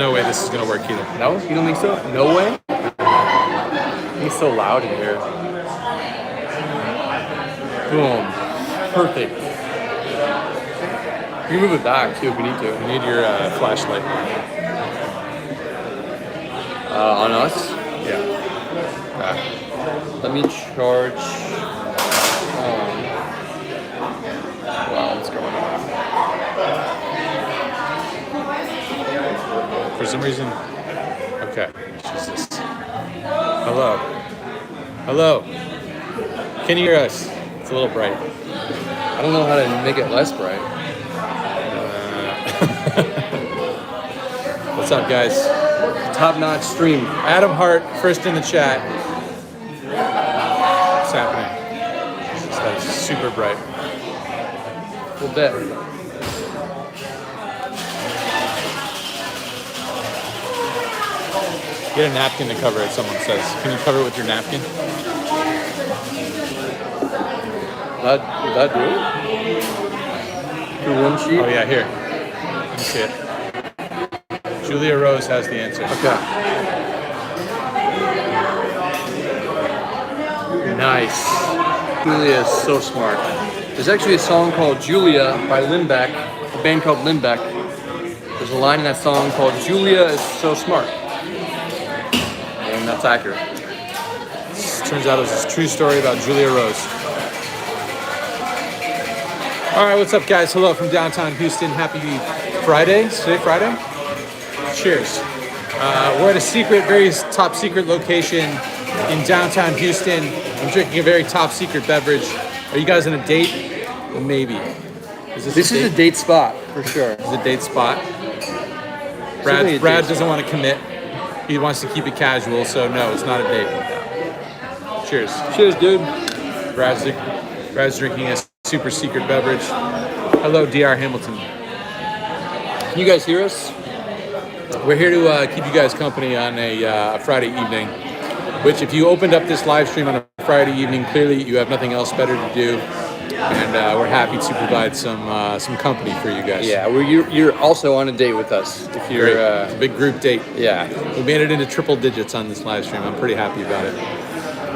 no way this is gonna work either. No? You don't think so? No way? It's so loud in here. Boom. Perfect. You can move it back too if we need to. You need your flashlight. On us? Yeah. Let me charge. Wow, what's going on? For some reason. Okay. Jesus. Hello. Hello. Can you hear us? It's a little bright. I don't know how to make it less bright. What's up, guys? Top-notch stream. Adam Hart, first in the chat. What's happening? Jesus, that is super bright. A little bit. Get a napkin to cover it, someone says. Can you cover it with your napkin? Would that do it? Through one sheet? Oh, yeah, here. Let me see it. Julia Rose has the answer. Okay. Nice. Julia is so smart. There's actually a song called Julia by Lindbeck, a band called Lindbeck. There's a line in that song called Julia is so smart. And that's accurate. Turns out it was a true story about Julia Rose. All right, what's up, guys? Hello from downtown Houston. Happy Friday. Is today Friday? Cheers. We're at a secret, very top secret location in downtown Houston. I'm drinking a very top secret beverage. Are you guys on a date? Maybe. This is a date spot, for sure. It's a date spot. Brad doesn't want to commit. He wants to keep it casual, so no, it's not a date. Cheers. Cheers, dude. Brad's drinking a super secret beverage. Hello, DR Hamilton. Can you guys hear us? We're here to keep you guys company on a Friday evening, which if you opened up this live stream on a Friday evening, clearly you have nothing else better to do, and we're happy to provide some company for you guys. Yeah, you're also on a date with us. If you're it's a big group date. Yeah. We made it into triple digits on this live stream. I'm pretty happy about it.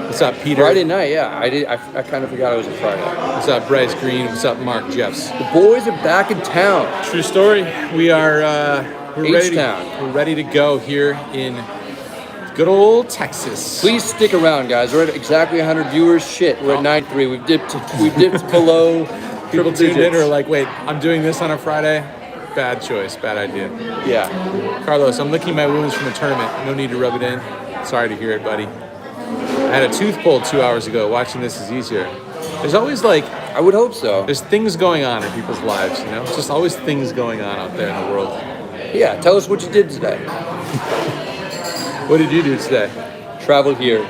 What's up, Peter? Friday night, yeah. I kind of forgot it was a Friday. What's up, Bryce Green? What's up, Mark Jeffs? The boys are back in town. True story. We are we're H-Town. ready to go here in good old Texas. Please stick around, guys. We're at exactly 100 viewers. Shit, we're at 9.3. We've dipped below People tuned in or like, wait, I'm doing this on a Friday? Bad choice, bad idea. Yeah. Carlos, I'm licking my wounds from the tournament. No need to rub it in. Sorry to hear it, buddy. I had a tooth pulled 2 hours ago. Watching this is easier. There's always like... I would hope so. There's things going on in people's lives, you know? It's just always things going on out there in the world. Yeah, tell us what you did today. What did you do today? Traveled here.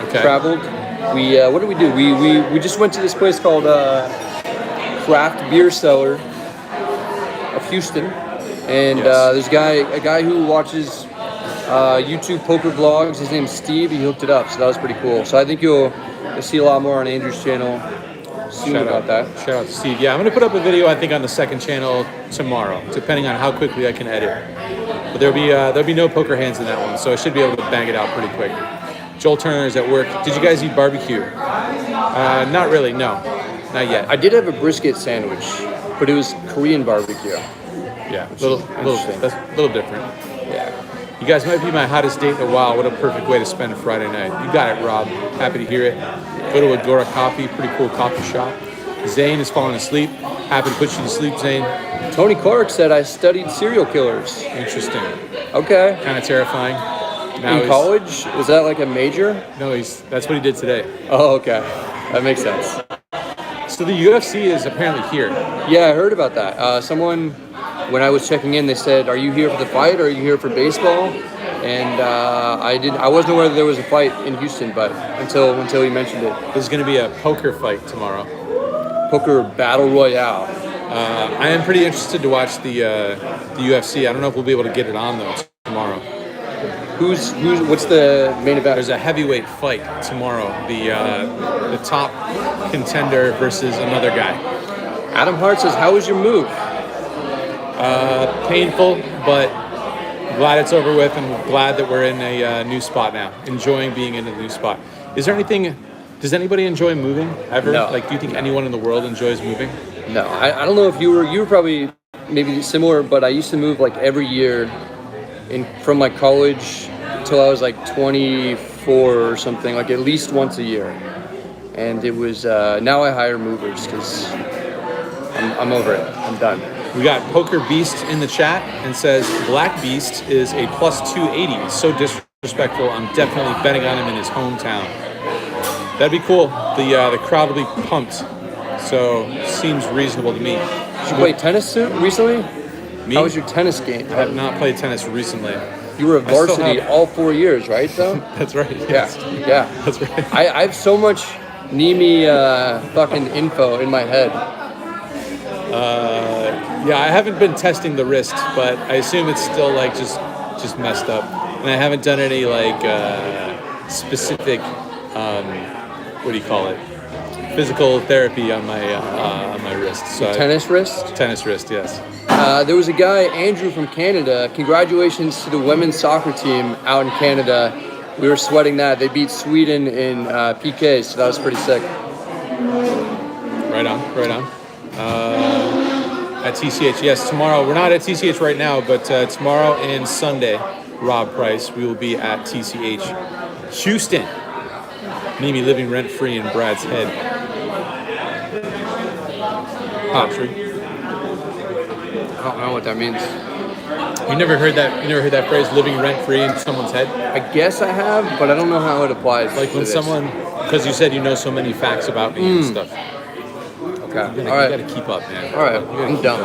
Okay. Traveled. We what did we do? We just went to this place called Craft Beer Cellar of Houston, and Yes. there's a guy who watches YouTube poker vlogs. His name's Steve. He hooked it up, so that was pretty cool. So I think you'll see a lot more on Andrew's channel soon about that. Shout out to Steve. Yeah, I'm going to put up a video, I think, on the second channel tomorrow, depending on how quickly I can edit. But there'll be no poker hands in that one, so I should be able to bang it out pretty quick. Joel Turner is at work. Did you guys eat barbecue? Not really, no. Not yet. I did have a brisket sandwich, but it was Korean barbecue. Yeah, a little different. Yeah. You guys might be my hottest date in a while. What a perfect way to spend a Friday night. You got it, Rob. Happy to hear it. Go to Agora Coffee, pretty cool coffee shop. Zane is falling asleep. Happy to put you to sleep, Zane. Tony Clark said I studied serial killers. Interesting. Okay. Kind of terrifying. Now In college? Was that like a major? No, that's what he did today. Oh, okay. That makes sense. So the UFC is apparently here. Yeah, I heard about that. Someone, when I was checking in, they said, "Are you here for the fight or are you here for baseball?" And I wasn't aware that there was a fight in Houston, but until you mentioned it. There's going to be a poker fight tomorrow. Poker battle royale. I am pretty interested to watch the UFC. I don't know if we'll be able to get it on though tomorrow. What's the main event? There's a heavyweight fight tomorrow. The top contender versus another guy. Adam Hart says, "How was your move?" Painful, but glad it's over with, and glad that we're in a new spot now. Enjoying being in a new spot. Is there anything? Does anybody enjoy moving ever? No. Like, do you think anyone in the world enjoys moving? No, I don't know if you were probably maybe similar, but I used to move like every year from like college until I was like 24 or something, like at least once a year. And it was, now I hire movers because I'm over it. I'm done. We got Poker Beast in the chat and says, Black Beast is a plus 280. So disrespectful. I'm definitely betting on him in his hometown. That'd be cool. The crowd will be pumped. So seems reasonable to me. Did you play tennis recently? Me? How was your tennis game? I have not played tennis recently. You were a varsity all 4 years, right? Though. That's right. Yes. Yeah. That's right. I have so much Nimi fucking info in my head. Yeah, I haven't been testing the wrist, but I assume it's still like just messed up. And I haven't done any like specific what do you call it? Physical therapy on my wrist. So Tennis wrist? Tennis wrist, yes. There was a guy, Andrew from Canada. Congratulations to the women's soccer team out in Canada. We were sweating that. They beat Sweden in PK, so that was pretty sick. Right on. At TCH, yes, tomorrow. We're not at TCH right now, but tomorrow and Sunday, Rob Price, we will be at TCH Houston. Nimi living rent-free in Brad's head. Country. I don't know what that means. You never heard that? You never heard that phrase, living rent-free in someone's head? I guess I have, but I don't know how it applies. Like when someone, because you said you know so many facts about me and stuff. Okay. You All right. gotta keep up, man. All right. You gotta I'm keep done.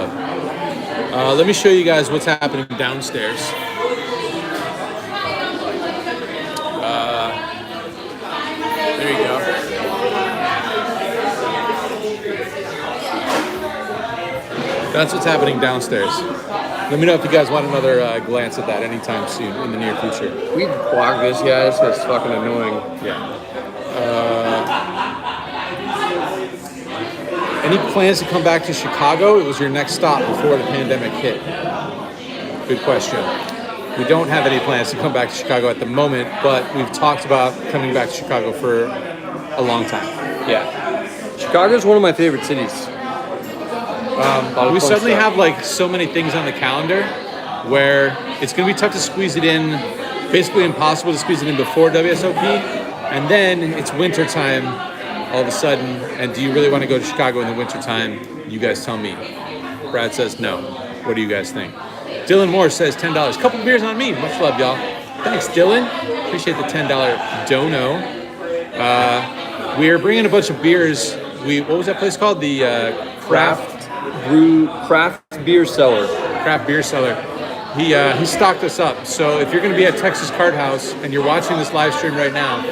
up. Let me show you guys what's happening downstairs. There you go. That's what's happening downstairs. Let me know if you guys want another glance at that anytime soon in the near future. We block this, guys. That's fucking annoying. Yeah. Any plans to come back to Chicago? It was your next stop before the pandemic hit. Good question. We don't have any plans to come back to Chicago at the moment, but we've talked about coming back to Chicago for a long time. Yeah. Chicago's one of my favorite cities. We suddenly have like so many things on the calendar where it's going to be tough to squeeze it in, basically impossible to squeeze it in before WSOP, and then it's winter time all of a sudden, and do you really want to go to Chicago in the winter time? You guys tell me. Brad says no. What do you guys think? Dylan Moore says $10. Couple beers on me. Much love, y'all. Thanks, Dylan. Appreciate the $10 dono. We're bringing a bunch of beers. What was that place called? The Craft Beer Cellar. Craft Beer Cellar. He stocked us up. So if you're going to be at Texas Card House and you're watching this live stream right now,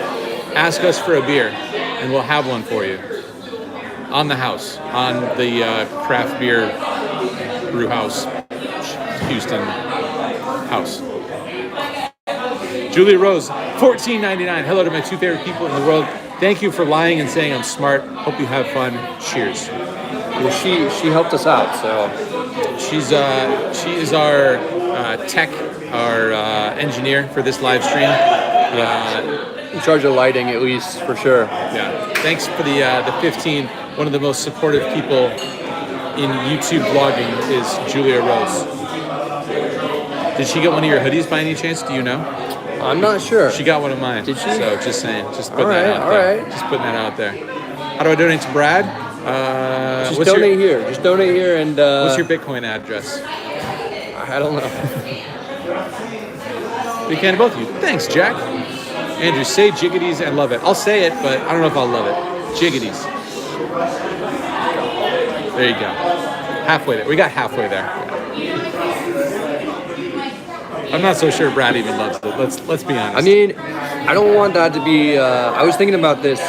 ask us for a beer and we'll have one for you. On the house. On the Craft Beer Brew House. Houston house. Julia Rose, $14.99. Hello to my two favorite people in the world. Thank you for lying and saying I'm smart. Hope you have fun. Cheers. Well, she helped us out, so she is our tech, our engineer for this live stream. in charge of lighting at least for sure. Yeah. Thanks for the 15. One of the most supportive people in YouTube vlogging is Julia Rose. Did she get one of your hoodies by any chance? Do you know? I'm not sure. She got one of mine. Did she? So just saying, just putting that out there. All right. Just putting that out there. How do I donate to Brad? Just donate here. Just donate here and. What's your Bitcoin address? I don't know. Big fan of both of you. Thanks, Jack. Andrew, say jiggities and love it. I'll say it, but I don't know if I'll love it. Jiggities. There you go. Halfway there. We got halfway there. I'm not so sure Brad even loves it. Let's be honest. I mean, I don't want that to be. I was thinking about this.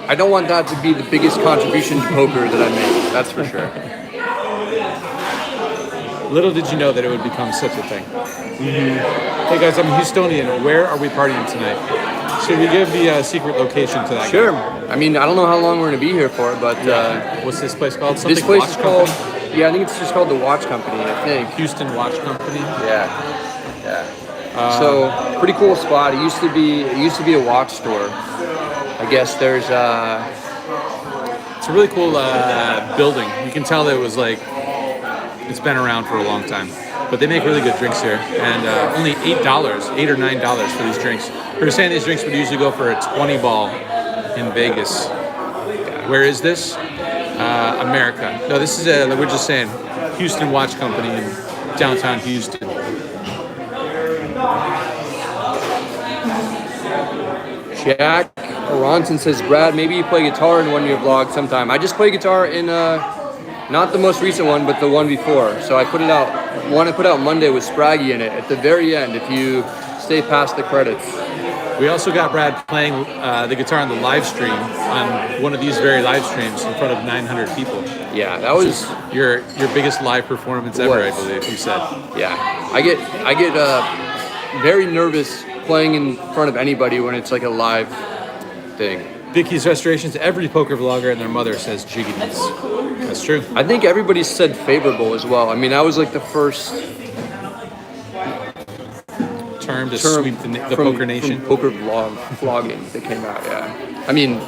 I don't want that to be the biggest contribution to poker that I make. That's for sure. Little did you know that it would become such a thing. Mm-hmm. Hey guys, I'm Houstonian. Where are we partying tonight? Should we give the secret location to that? Sure. Guy? I mean, I don't know how long we're going to be here for, but what's this place called? This place is called Yeah, I think it's just called the Watch Company, I think. Houston Watch Company. Yeah. So pretty cool spot. It used to be a watch store. I guess there's It's a really cool building. You can tell that it was like it's been around for a long time. But they make really good drinks here, and only $8 or $9 for these drinks. We were saying these drinks would usually go for a 20 ball in Vegas. Where is this? America. No, this is we're just saying Houston Watch Company in downtown Houston. Jack Ronson says, Brad, maybe you play guitar in one of your vlogs sometime. I just play guitar in not the most recent one, but the one before. So I put it out. One I put out Monday with Spraggy in it at the very end. If you stay past the credits. We also got Brad playing the guitar on the live stream on one of these very live streams in front of 900 people. Yeah, that was your biggest live performance ever, I believe you said. Yeah, I get very nervous playing in front of anybody when it's like a live thing. Vicky's Restorations, every poker vlogger and their mother says jigginess. That's true. I think everybody said favorable as well. I mean, that was like the first term to sweep the poker nation. From poker vlogging that came out, yeah. I mean,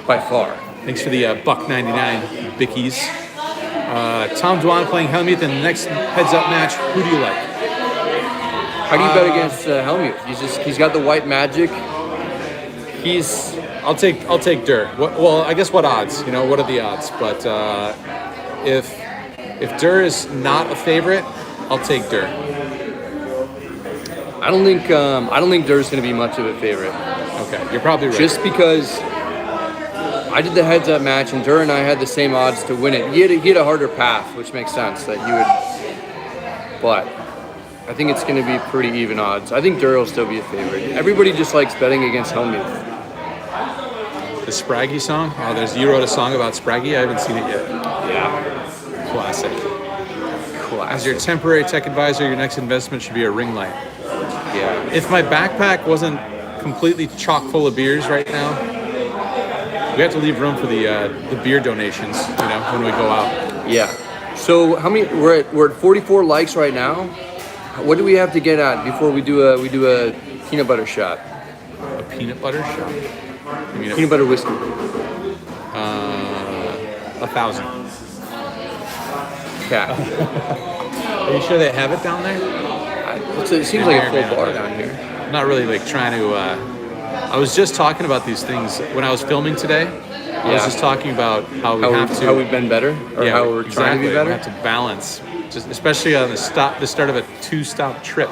by far. Thanks for the $1.99, Vicky's. Tom Dwan playing Helmuth in the next heads-up match. Who do you like? How do you bet against Helmuth? He's got the white magic. I'll take Durr. Well, I guess what odds? You know, what are the odds? But if Durr is not a favorite, I'll take Durr. I don't think Durr's going to be much of a favorite. Okay, you're probably right. Just because I did the heads-up match and Durr and I had the same odds to win it. He had a harder path, which makes sense that he would. But I think it's going to be pretty even odds. I think Durr will still be a favorite. Everybody just likes betting against Helmuth. The Spraggy song? Oh, you wrote a song about Spraggy? I haven't seen it yet. Yeah. Classic. As your temporary tech advisor, your next investment should be a ring light. Yeah. If my backpack wasn't completely chock full of beers right now, we have to leave room for the beer donations, when we go out. Yeah. So how many? We're at 44 likes right now. What do we have to get at before we do a peanut butter shot? A peanut butter shot? Peanut butter whiskey. 1,000. Yeah. Are you sure they have it down there? It seems like a full bar down here. I'm not really trying to. I was just talking about these things when I was filming today. I was just talking about how we've been better, or how we're trying to be better. We have to balance, especially on the start of a 2-stop trip.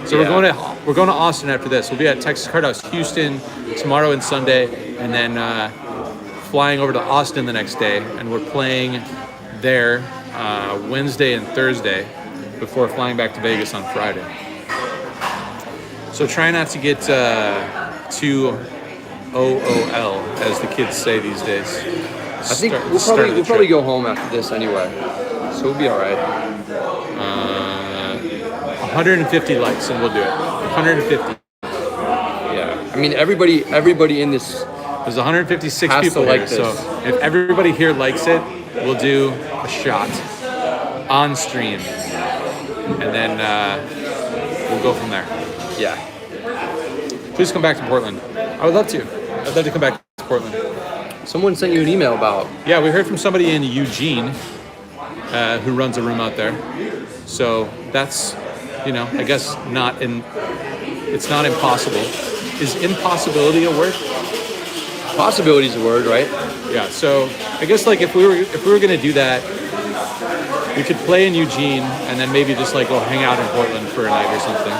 So we're going to Austin after this. We'll be at Texas Card House, Houston tomorrow and Sunday, and then flying over to Austin the next day, and we're playing there Wednesday and Thursday before flying back to Vegas on Friday. So try not to get too OOL, as the kids say these days. I think we'll probably go home after this anyway, so we'll be all right. 150 likes and we'll do it. 150. Yeah. I mean, everybody in this. There's 156 people here, so if everybody here likes it, we'll do a shot on stream, and then we'll go from there. Yeah. Please come back to Portland. I would love to. I'd love to come back to Portland. Someone sent you an email about. Yeah, we heard from somebody in Eugene who runs a room out there. So that's, I guess it's not impossible. Is impossibility a word? Possibility is a word, right? Yeah. So I guess if we were gonna do that, we could play in Eugene and then maybe just go hang out in Portland for a night or something.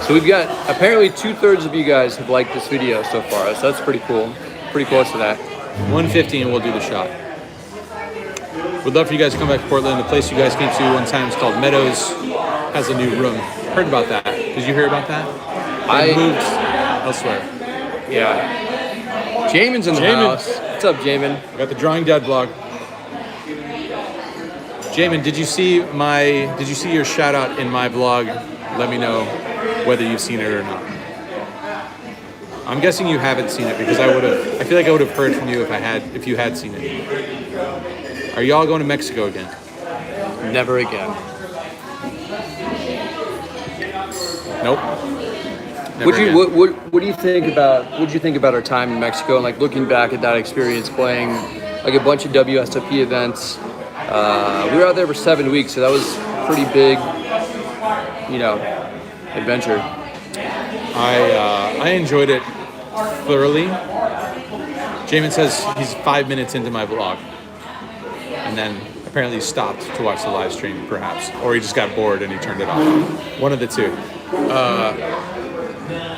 So we've got, apparently 2/3 of you guys have liked this video so far, so that's pretty cool. Pretty close to that. 150 and we'll do the shot. We'd love for you guys to come back to Portland. The place you guys came to one time is called Meadows. Has a new room. Heard about that. Did you hear about that? They moved elsewhere. Yeah. Jamin's in the house. What's up, Jamin? I got the Drawing Dead vlog. Jamin, did you see your shout out in my vlog? Let me know whether you've seen it or not. I'm guessing you haven't seen it because I feel like I would have heard from you if you had seen it. Are y'all going to Mexico again? Never again. Nope. What do you think about our time in Mexico and like looking back at that experience playing like a bunch of WSOP events? We were out there for 7 weeks, so that was pretty big, adventure. I enjoyed it thoroughly. Jamin says he's 5 minutes into my vlog, and then apparently stopped to watch the live stream, perhaps, or he just got bored and he turned it off. One of the two.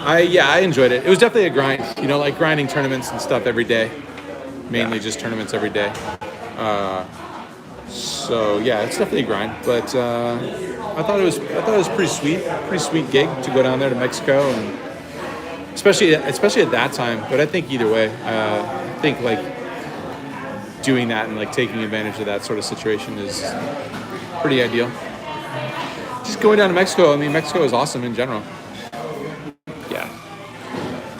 I enjoyed it. It was definitely a grind, like grinding tournaments and stuff every day. Mainly just tournaments every day. So yeah, it's definitely a grind. But I thought it was pretty sweet gig to go down there to Mexico, and especially at that time. But I think either way, I think like doing that and like taking advantage of that sort of situation is pretty ideal. Just going down to Mexico. I mean, Mexico is awesome in general. Yeah.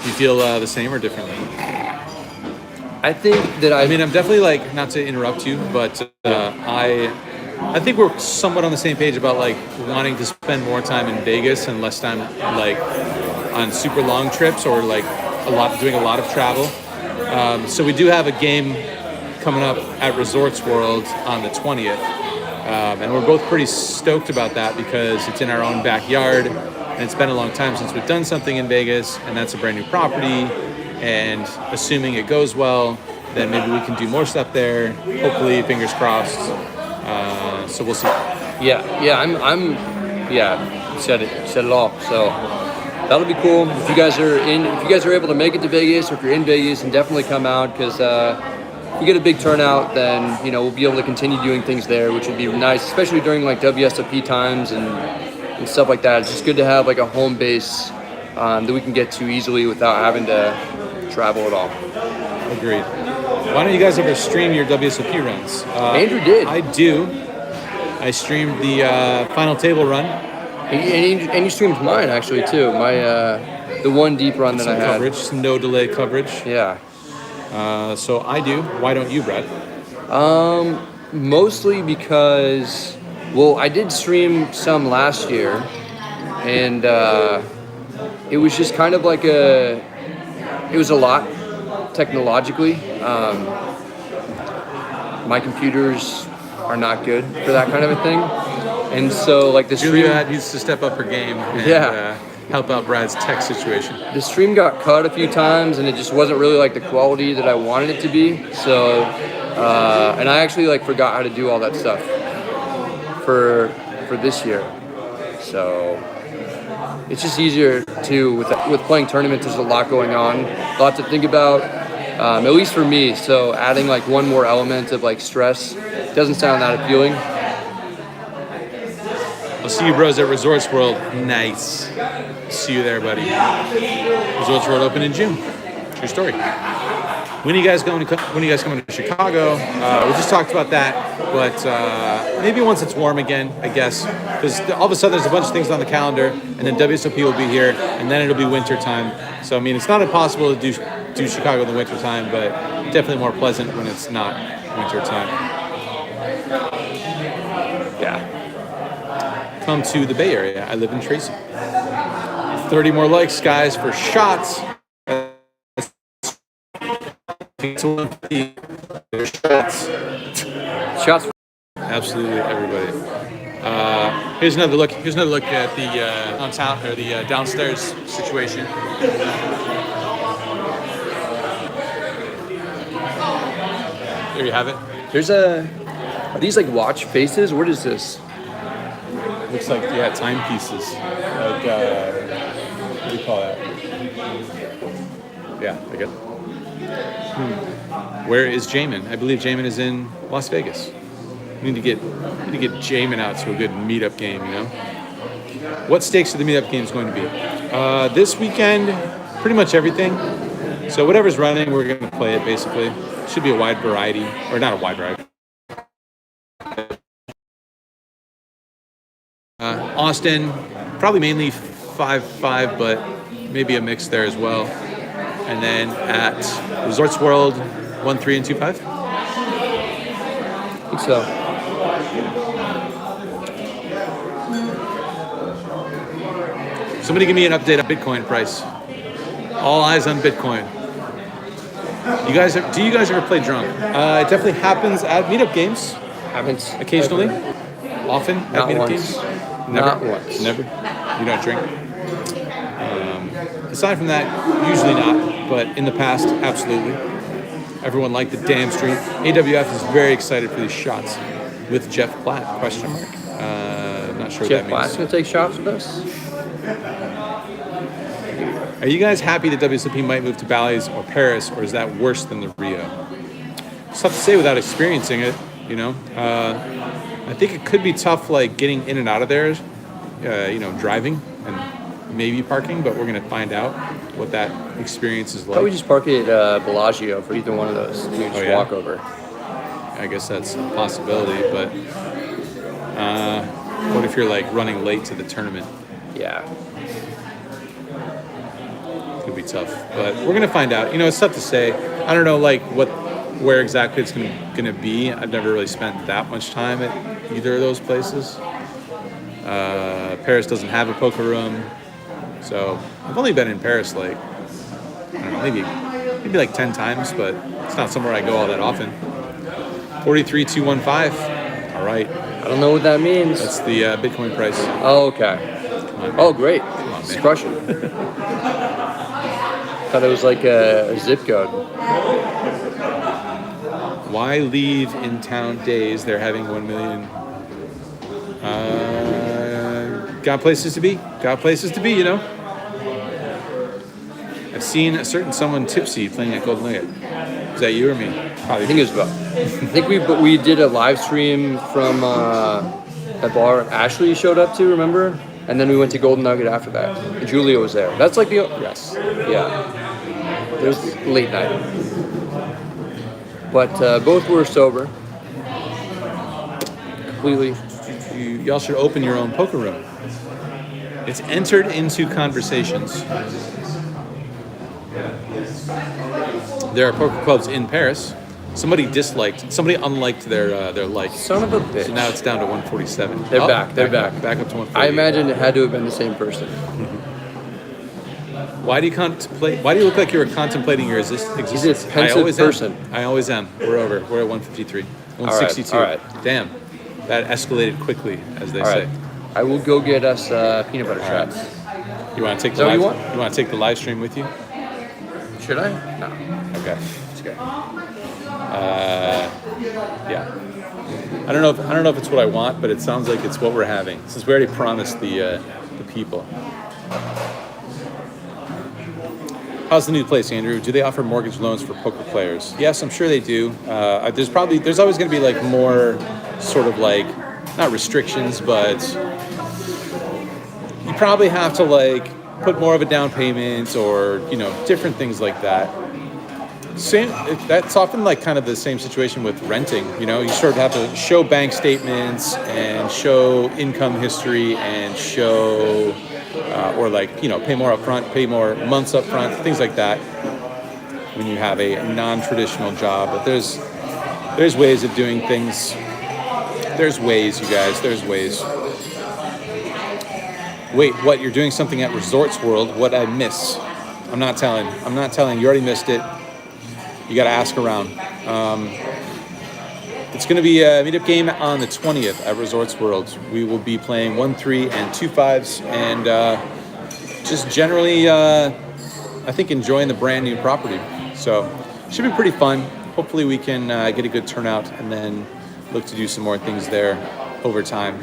Do you feel the same or differently? I think that I mean, I'm definitely like, not to interrupt you, but I think we're somewhat on the same page about like wanting to spend more time in Vegas and less time like on super long trips or like doing a lot of travel. So we do have a game coming up at Resorts World on the 20th. And we're both pretty stoked about that because it's in our own backyard and it's been a long time since we've done something in Vegas, and that's a brand new property. And assuming it goes well, then maybe we can do more stuff there. Hopefully, fingers crossed. So we'll see. You said it all. So that'll be cool. If you guys are able to make it to Vegas, or if you're in Vegas, and definitely come out, because if we get a big turnout, then we'll be able to continue doing things there, which would be nice, especially during like WSOP times and stuff like that. It's just good to have like a home base that we can get to easily without having to travel at all. Agreed. Why don't you guys ever stream your WSOP runs? Andrew did. I do. I streamed the final table run. And you streamed mine actually too. My the one deep run that I had. Coverage, some no delay coverage. Yeah. So I do. Why don't you, Brad? Mostly because, I did stream some last year, and it was just kind of like it was a lot technologically. My computers are not good for that kind of a thing, and so like the stream Julia needs to step up her game and help out Brad's tech situation. The stream got cut a few times, and it just wasn't really like the quality that I wanted it to be. So, and I actually like forgot how to do all that stuff for this year. So it's just easier too with playing tournaments. There's a lot going on, a lot to think about. At least for me. So adding like one more element of like stress doesn't sound that appealing. I'll see you bros at Resorts World. Nice. See you there, buddy. Resorts World open in June. True story. When are you guys coming to Chicago? We just talked about that, but maybe once it's warm again, I guess, because all of a sudden there's a bunch of things on the calendar, and then WSOP will be here, and then it'll be winter time. So I mean, it's not impossible to do Chicago in the winter time, but definitely more pleasant when it's not winter time. Yeah. Come to the Bay Area. I live in Tracy. 30 more likes, guys, for shots. Shots. Absolutely, everybody. Here's another look. Here's another look at the downtown or the downstairs situation. There you have it. There's are these like watch faces? What is this? Looks like timepieces. Like what do you call that? Yeah, I guess. Where is Jamin? I believe Jamin is in Las Vegas. We need to get Jamin out to a good meetup game. What stakes are the meetup games going to be? This weekend, pretty much everything. So whatever's running, we're going to play it. Basically, should be a wide variety, or not a wide variety. Austin, probably mainly 5-5, but maybe a mix there as well. And then at Resorts World, 1-3 and 2-5. think so. Somebody give me an update on Bitcoin price. All eyes on Bitcoin. Do you guys ever play drunk? It definitely happens at meetup games. Haven't Occasionally. ever. Often at Not meetup once. games. Not once. Never. You don't drink. Aside from that, usually not. But in the past, absolutely. Everyone liked the damn street. AWF is very excited for these shots with Jeff Platt? Question mark. Not sure Jeff what that Platt's means. gonna take shots with us. Are you guys happy that WSOP might move to Bally's or Paris, or is that worse than the Rio? It's tough to say without experiencing it, you know. I think it could be tough, like getting in and out of there, driving and maybe parking, but we're gonna find out what that experience is like. Probably just park at Bellagio for either one of those. You just walk over. I guess that's a possibility, but what if you're like running late to the tournament? Yeah. Could be tough, but we're gonna find out. You know, it's tough to say. I don't know, like where exactly it's gonna be. I've never really spent that much time at either of those places. Paris doesn't have a poker room, so I've only been in Paris like I don't know, maybe like 10 times, but it's not somewhere I go all that often. 43,215. All right, I don't know what that means. that's the Bitcoin price. Oh, okay. Oh, great. It's man. crushing. Thought it was like a zip code. Why leave in town days? They're having 1 million. Got places to be. Got places to be. You know. I've seen a certain someone tipsy playing at Golden Nugget. Is that you or me? Probably. I think it was about. I think we did a live stream from that bar Ashley showed up to. Remember? And then we went to Golden Nugget after that. And Julia was there. That's like the Yes. yeah. It was late night. But both were sober. Completely. Y'all should open your own poker room. It's entered into conversations. There are poker clubs in Paris. Somebody unliked their like. Son of a bitch. So now it's down to 147. They're back. They're back. Back up to 148. I imagine it had to have been the same person. Why do you contemplate? Why do you look like you were contemplating your existence? He's a pensive person. I always am. We're over. We're at 153. 162. All right. Damn. That escalated quickly, as they All say. right. I will go get us peanut butter shots. You want to take Is that what you want? You want to take the live stream with you? Should I? No. Okay. It's okay. Yeah. I don't know if it's what I want, but it sounds like it's what we're having. Since we already promised the people. How's the new place, Andrew? Do they offer mortgage loans for poker players? Yes, I'm sure they do. There's always going to be like more sort of like, not restrictions, but you probably have to like put more of a down payment or, different things like that. That's often like kind of the same situation with renting. You sort of have to show bank statements and show income history and show, or like, pay more upfront, pay more months upfront, things like that when you have a non-traditional job. But there's ways of doing things. There's ways, you guys. There's ways. Wait, what? You're doing something at Resorts World? What I miss? I'm not telling. You already missed it. You got to ask around. It's going to be a meetup game on the 20th at Resorts World. We will be playing 1-3 and 2-5s, and just generally, I think, enjoying the brand new property. So, should be pretty fun. Hopefully, we can get a good turnout, and then look to do some more things there over time.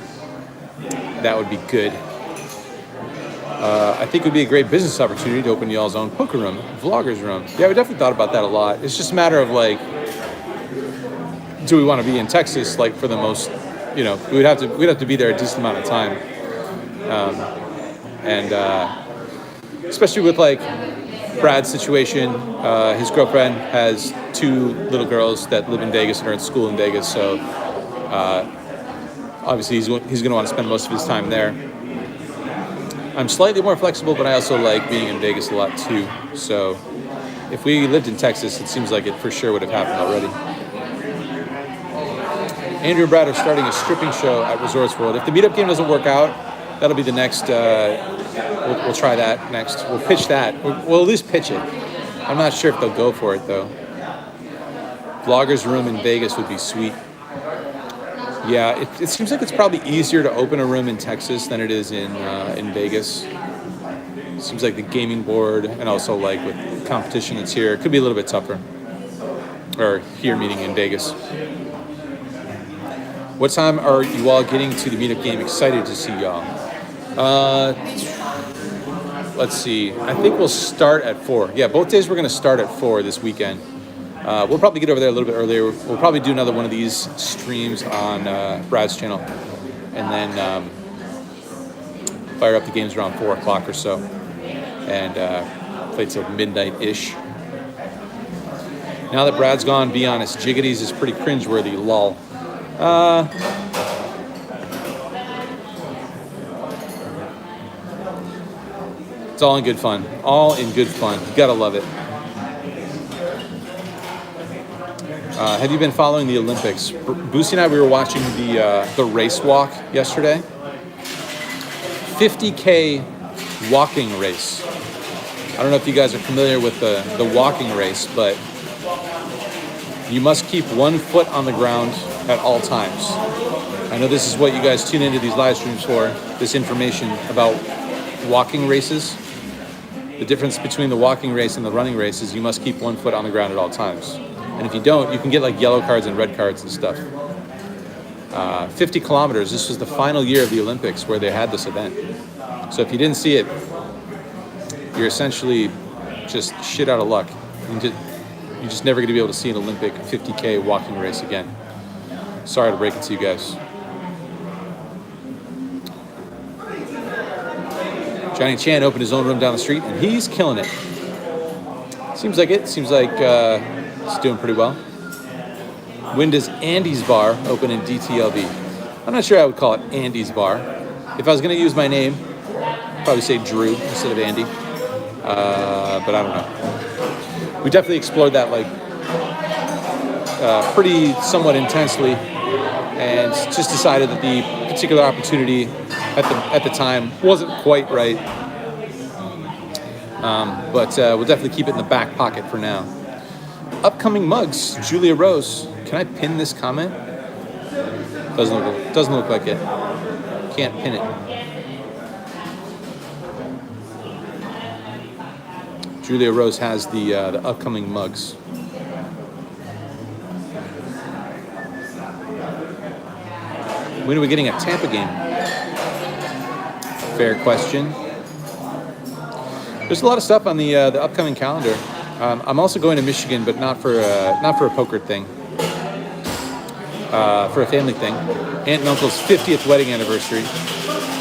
That would be good. I think it would be a great business opportunity to open y'all's own poker room, vloggers room. Yeah, we definitely thought about that a lot. It's just a matter of like, do we want to be in Texas? Like for the most, we'd have to be there a decent amount of time, and especially with like Brad's situation. His girlfriend has 2 little girls that live in Vegas and are in school in Vegas, so obviously he's going to want to spend most of his time there. I'm slightly more flexible, but I also like being in Vegas a lot too. So if we lived in Texas, it seems like it for sure would have happened already. Andrew and Brad are starting a stripping show at Resorts World. If the meetup game doesn't work out, that'll be the next. We'll try that next. We'll pitch that. We'll at least pitch it. I'm not sure if they'll go for it though. Vlogger's room in Vegas would be sweet. Yeah, it seems like it's probably easier to open a room in Texas than it is in Vegas. Seems like the gaming board and also like with the competition that's here, it could be a little bit tougher. Or here meeting in Vegas. What time are you all getting to the meetup game? Excited to see y'all. Let's see. I think we'll start at 4. Yeah, both days we're going to start at 4 this weekend. We'll probably get over there a little bit earlier. We'll probably do another one of these streams on Brad's channel. And then fire up the games around 4 o'clock or so. And play till midnight-ish. Now that Brad's gone, be honest, Jiggities is pretty cringeworthy, lol. It's all in good fun. All in good fun. You gotta love it. Have you been following the Olympics? Boosie and I, we were watching the race walk yesterday. 50K walking race. I don't know if you guys are familiar with the walking race, but you must keep 1 foot on the ground at all times. I know this is what you guys tune into these live streams for, this information about walking races. The difference between the walking race and the running race is you must keep 1 foot on the ground at all times. And if you don't, you can get like yellow cards and red cards and stuff. 50 kilometers, this was the final year of the Olympics where they had this event. So if you didn't see it, you're essentially just shit out of luck. You're just never going to be able to see an Olympic 50K walking race again. Sorry to break it to you guys. Johnny Chan opened his own room down the street, and he's killing it. Seems like it. Seems like it's doing pretty well. When does Andy's Bar open in DTLV? I'm not sure I would call it Andy's Bar. If I was going to use my name, I'd probably say Drew instead of Andy. But I don't know. We definitely explored that like pretty somewhat intensely, and just decided that the particular opportunity at the time wasn't quite right. But we'll definitely keep it in the back pocket for now. Upcoming mugs, Julia Rose. Can I pin this comment? Doesn't look like it. Can't pin it. Julia Rose has the upcoming mugs. When are we getting a Tampa game? Fair question. There's a lot of stuff on the upcoming calendar. I'm also going to Michigan, but not for a poker thing. For a family thing. Aunt and Uncle's 50th wedding anniversary.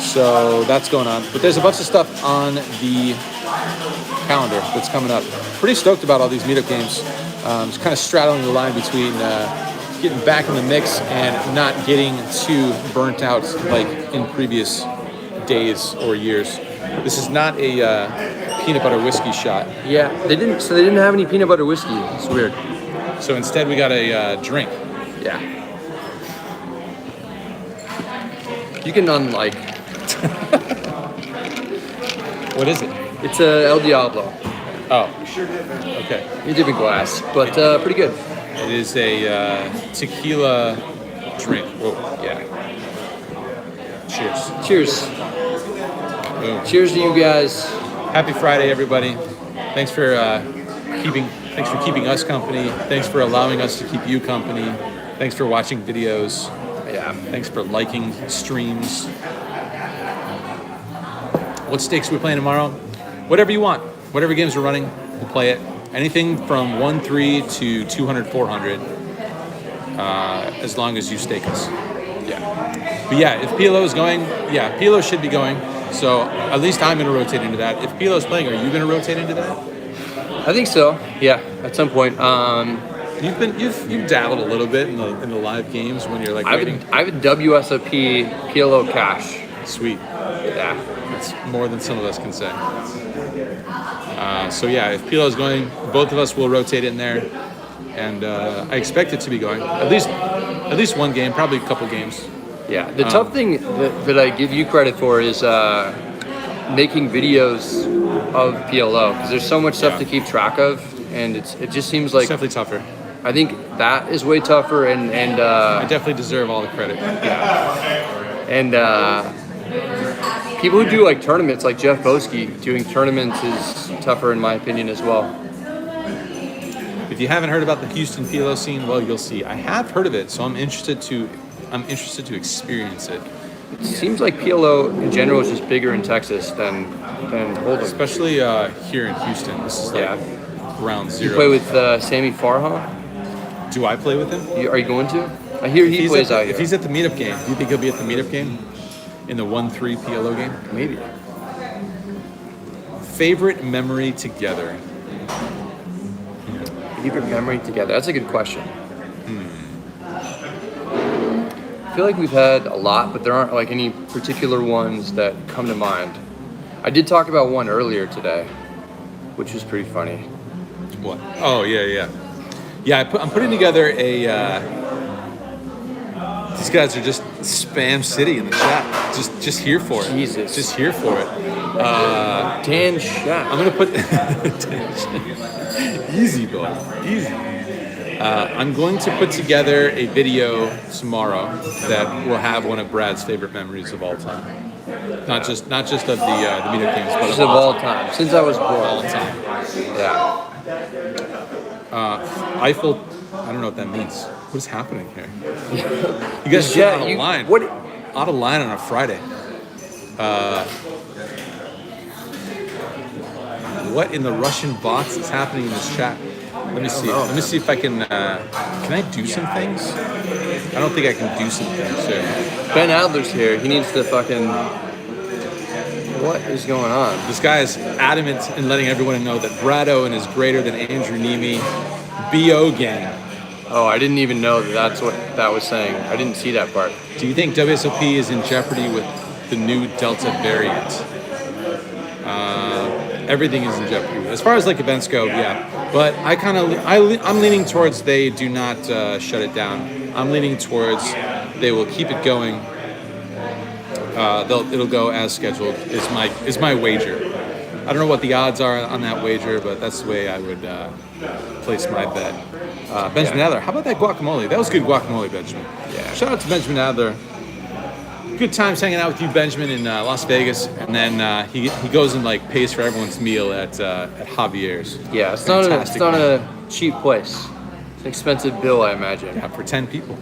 So that's going on. But there's a bunch of stuff on the calendar that's coming up. Pretty stoked about all these meetup games. Just kind of straddling the line between getting back in the mix and not getting too burnt out like in previous days or years. This is not a peanut butter whiskey shot. Yeah, they didn't have any peanut butter whiskey. It's weird. So instead we got a drink. Yeah. You can unlike. What is it? It's a El Diablo. Oh. Okay. You dip in glass, but pretty good. It is a tequila drink. Whoa. Yeah. Cheers. Cheers. Boom. Cheers to you guys. Happy Friday, everybody. Thanks for keeping us company. Thanks for allowing us to keep you company. Thanks for watching videos. Yeah. Thanks for liking streams. What stakes are we playing tomorrow? Whatever you want. Whatever games we're running, we'll play it. Anything from 1-3 to 200-400, as long as you stake us. Yeah. But yeah, if PLO is going, yeah, PLO should be going. So at least I'm going to rotate into that. If PLO's playing, are you going to rotate into that? I think so. Yeah, at some point. You've dabbled a little bit in the live games when you're like waiting. I have a WSOP PLO cash. Sweet. Yeah, that's more than some of us can say. So yeah, if PLO's going, both of us will rotate in there, and I expect it to be going. At least At least one game, probably a couple games. Yeah, the tough thing that I give you credit for is making videos of PLO, because there's so much stuff to keep track of, and it just seems like It's definitely tougher. I think that is way tougher, and I definitely deserve all the credit. and people who do like tournaments, like Jeff Boski, doing tournaments is tougher in my opinion as well. If you haven't heard about the Houston PLO scene, well, you'll see. I have heard of it, so I'm interested to experience it. It seems like PLO in general is just bigger in Texas than Hold'em. Especially here in Houston. This is like ground zero. You play with Sammy Farha? Do I play with him? Are you going to? I hear he plays out here. If he's at the meetup game, do you think he'll be at the meetup game? In the 1-3 PLO game? Maybe. Favorite memory together? Favorite memory together? That's a good question. I feel like we've had a lot, but there aren't like any particular ones that come to mind. I did talk about one earlier today, which was pretty funny. What? Oh, yeah. Yeah, I'm putting together a... these guys are just spam city in the chat. Just here for it. Jesus. Just here for it. Dan Shack. I'm going to put... Easy, boy. Easy. I'm going to put together a video tomorrow that will have one of Brad's favorite memories of all time. Not just of the meetup games, but Just of all time. Since I was born. all time. Yeah. Eiffel, I don't know what that means. What is happening here? You guys are out of line. What? Out of line on a Friday. What in the Russian bots is happening in this chat? Let me see. Let me see if I can I do some things? I don't think I can do some things here. Ben Adler's here. He needs to fucking... What is going on? This guy is adamant in letting everyone know that Brad Owen is greater than Andrew Nemi. BO gang. Oh, I didn't even know that's what that was saying. I didn't see that part. Do you think WSOP is in jeopardy with the new Delta variant? Everything is in jeopardy. As far as like events go, yeah. But I'm leaning towards they do not shut it down. I'm leaning towards they will keep it going. It'll go as scheduled. Is my wager. I don't know what the odds are on that wager, but that's the way I would place my bet. Benjamin Adler, how about that guacamole? That was good guacamole, Benjamin. Yeah. Shout out to Benjamin Adler. Good times hanging out with you, Benjamin, in Las Vegas, and then he goes and like pays for everyone's meal at Javier's. Yeah, it's not a cheap place. It's an expensive bill, I imagine. Yeah, for 10 people.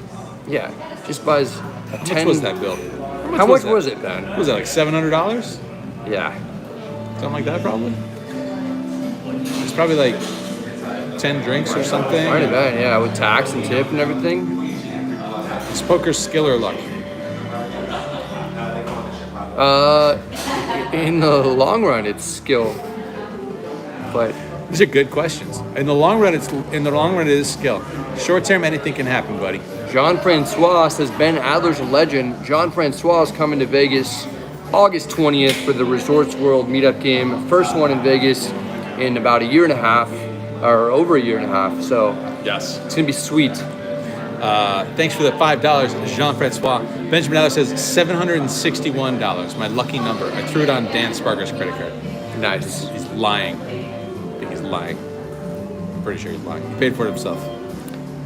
Yeah, just buys a How 10. much was that bill? How much was it, Ben? What was that, like $700? Yeah. Something like that, probably. It's probably like 10 drinks or something. Might have been, yeah, with tax and tip and everything. It's poker skill or luck. In the long run, it's skill. But These are good questions. In the long run, it is skill. Short term, anything can happen, buddy. Jean-Francois says Ben Adler's a legend. Jean-Francois is coming to Vegas August 20th for the Resorts World meetup game. First one in Vegas in about a year and a half, or over a year and a half. So Yes. it's gonna be sweet. Thanks for the $5, Jean-Francois. Benjamin Adler says $761, my lucky number. I threw it on Dan Sparker's credit card. Nice. He's lying. I think he's lying. I'm pretty sure he's lying. He paid for it himself.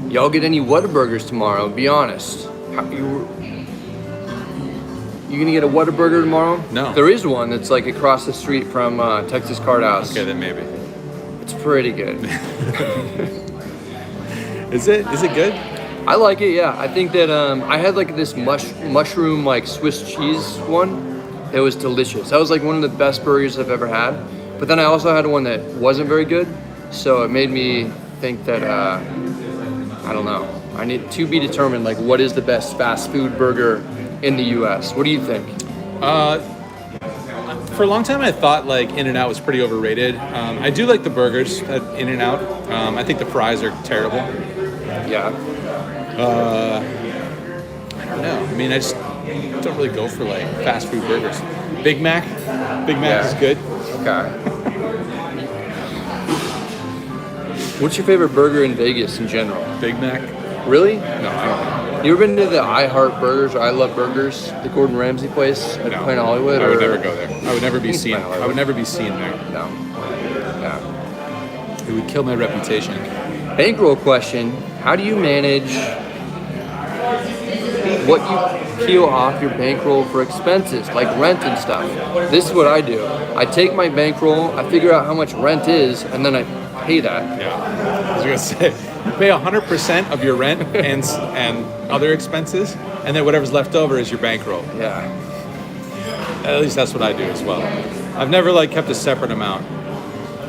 Y'all get any Whataburgers tomorrow? Be honest. You gonna get a Whataburger tomorrow? No. There is one that's like across the street from Texas Card House. Okay, then maybe. It's pretty good. Is it good? I like it, yeah. I think that I had like this mushroom like Swiss cheese one. It was delicious. That was like one of the best burgers I've ever had. But then I also had one that wasn't very good. So it made me think that, I don't know. I need to be determined like what is the best fast food burger in the US. What do you think? For a long time, I thought like In-N-Out was pretty overrated. I do like the burgers at In-N-Out. I think the fries are terrible. Yeah. I don't know. I mean, I just don't really go for like fast food burgers. Big Mac is good. Okay. What's your favorite burger in Vegas in general? Big Mac? Really? No, I don't know. You ever been to the I Heart Burgers or I Love Burgers, the Gordon Ramsay place at No. Planet Hollywood? I would or- never go there. I would never be seen. Planet I would never be seen there. No. Yeah. It would kill my reputation. Bankroll question: how do you manage what you peel off your bankroll for expenses like rent and stuff? This is what I do. I take my bankroll, I figure out how much rent is, and then I pay that. Yeah. I was gonna say, you pay 100% of your rent and other expenses, and then whatever's left over is your bankroll. Yeah. At least that's what I do as well. I've never like kept a separate amount.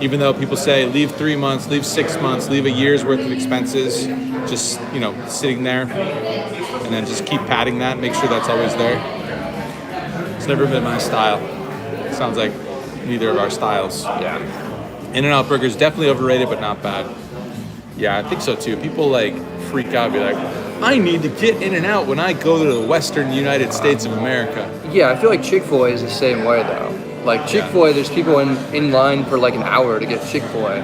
Even though people say leave 3 months, leave 6 months, leave a year's worth of expenses, just, sitting there, and then just keep padding that, make sure that's always there. It's never been my style. Sounds like neither of our styles. Yeah. In-N-Out Burger's definitely overrated, but not bad. Yeah, I think so too. People like freak out, be like, I need to get In-N-Out when I go to the Western United States of America. Yeah, I feel like Chick-fil-A is the same way though. Like Chick-fil-A, there's people in line for like an hour to get Chick-fil-A.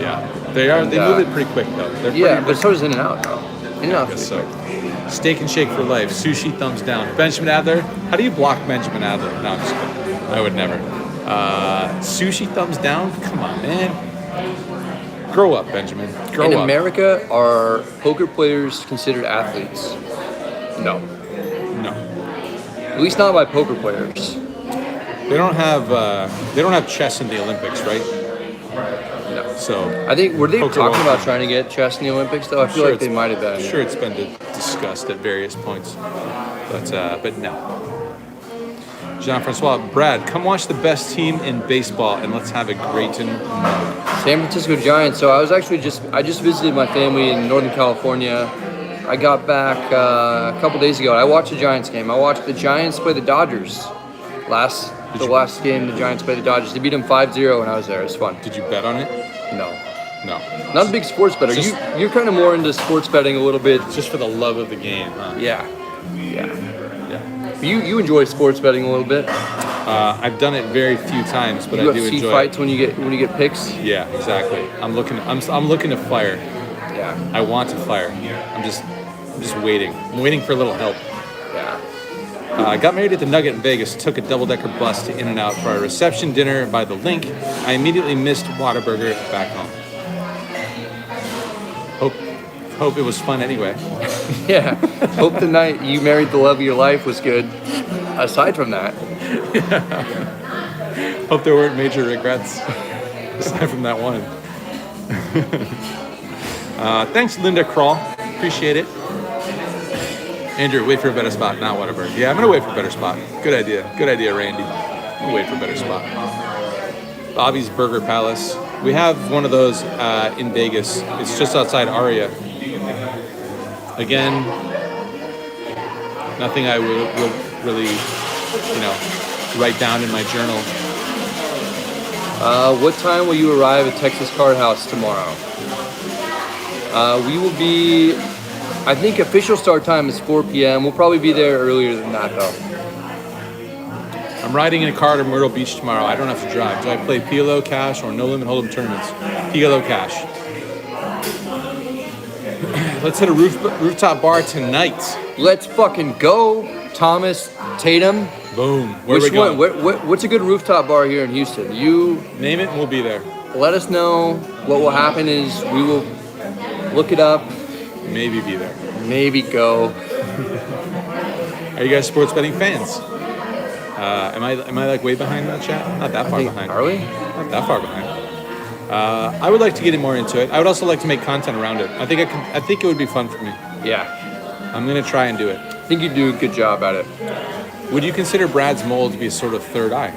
Yeah, they are. They move it pretty quick though. Yeah, but so does In-N-Out though. In-N-Out. I guess so. Steak and Shake for life. Sushi, thumbs down. Benjamin Adler. How do you block Benjamin Adler? No, I'm just kidding. I would never. Sushi, thumbs down. Come on, man. Grow up, Benjamin. Grow In up. America, are poker players considered athletes? No. No, At least not by poker players. they don't have. They don't have chess in the Olympics, right? No. So I think, were they Poker talking won't about be. trying to get chess in the Olympics though? I feel like they might have been. Sure, it's been discussed at various points, but no. Jean-Francois, Brad, come watch the best team in baseball and let's have a Grayton mug. San Francisco Giants. So I just visited my family in Northern California. I got back a couple days ago. I watched the Giants game. I watched the Giants play the Dodgers. Last game, the Giants played the Dodgers. They beat them 5-0 when I was there. It was fun. Did you bet on it? No. No. Not a big sports bettor. You're kind of more into sports betting a little bit. Just for the love of the game, huh? Yeah. Yeah. You enjoy sports betting a little bit. I've done it very few times, but I do UFC enjoy fights it. when you get picks. Yeah, exactly. I'm looking to fire. Yeah. I want to fire. I'm just waiting. I'm waiting for a little help. Yeah. I got married at the Nugget in Vegas, took a double-decker bus to In-N-Out for our reception dinner by the Link. I immediately missed Whataburger back home. Hope it was fun anyway. Yeah. Hope the night you married the love of your life was good. Aside from that. Hope there weren't major regrets aside from that one. Thanks, Linda Kroll. Appreciate it. Andrew, wait for a better spot. Not Whataburger. Yeah, I'm gonna wait for a better spot. Good idea, Randy. I'm gonna wait for a better spot. Bobby's Burger Palace. We have one of those in Vegas. It's just outside Aria. Again, nothing I will really, write down in my journal. What time will you arrive at Texas Card House tomorrow? We will be, I think official start time is 4 p.m. We'll probably be there earlier than that though. I'm riding in a car to Myrtle Beach tomorrow. I don't have to drive. Do I play PLO Cash or No Limit Hold'em tournaments? PLO Cash. Let's hit a rooftop bar tonight. Let's fucking go, Thomas Tatum. Boom. Where Which we going? one? What's a good rooftop bar here in Houston? You Name it and we'll be there. let us know. What will happen is we will look it up, Maybe be there. maybe go. Are you guys sports betting fans? Am I like way behind that chat? Not that far behind. Are we? Not that far behind. I would like to get more into it. I would also like to make content around it. I think it would be fun for me. Yeah. I'm gonna try and do it. I think you do a good job at it. Would you consider Brad's mole to be a sort of third eye?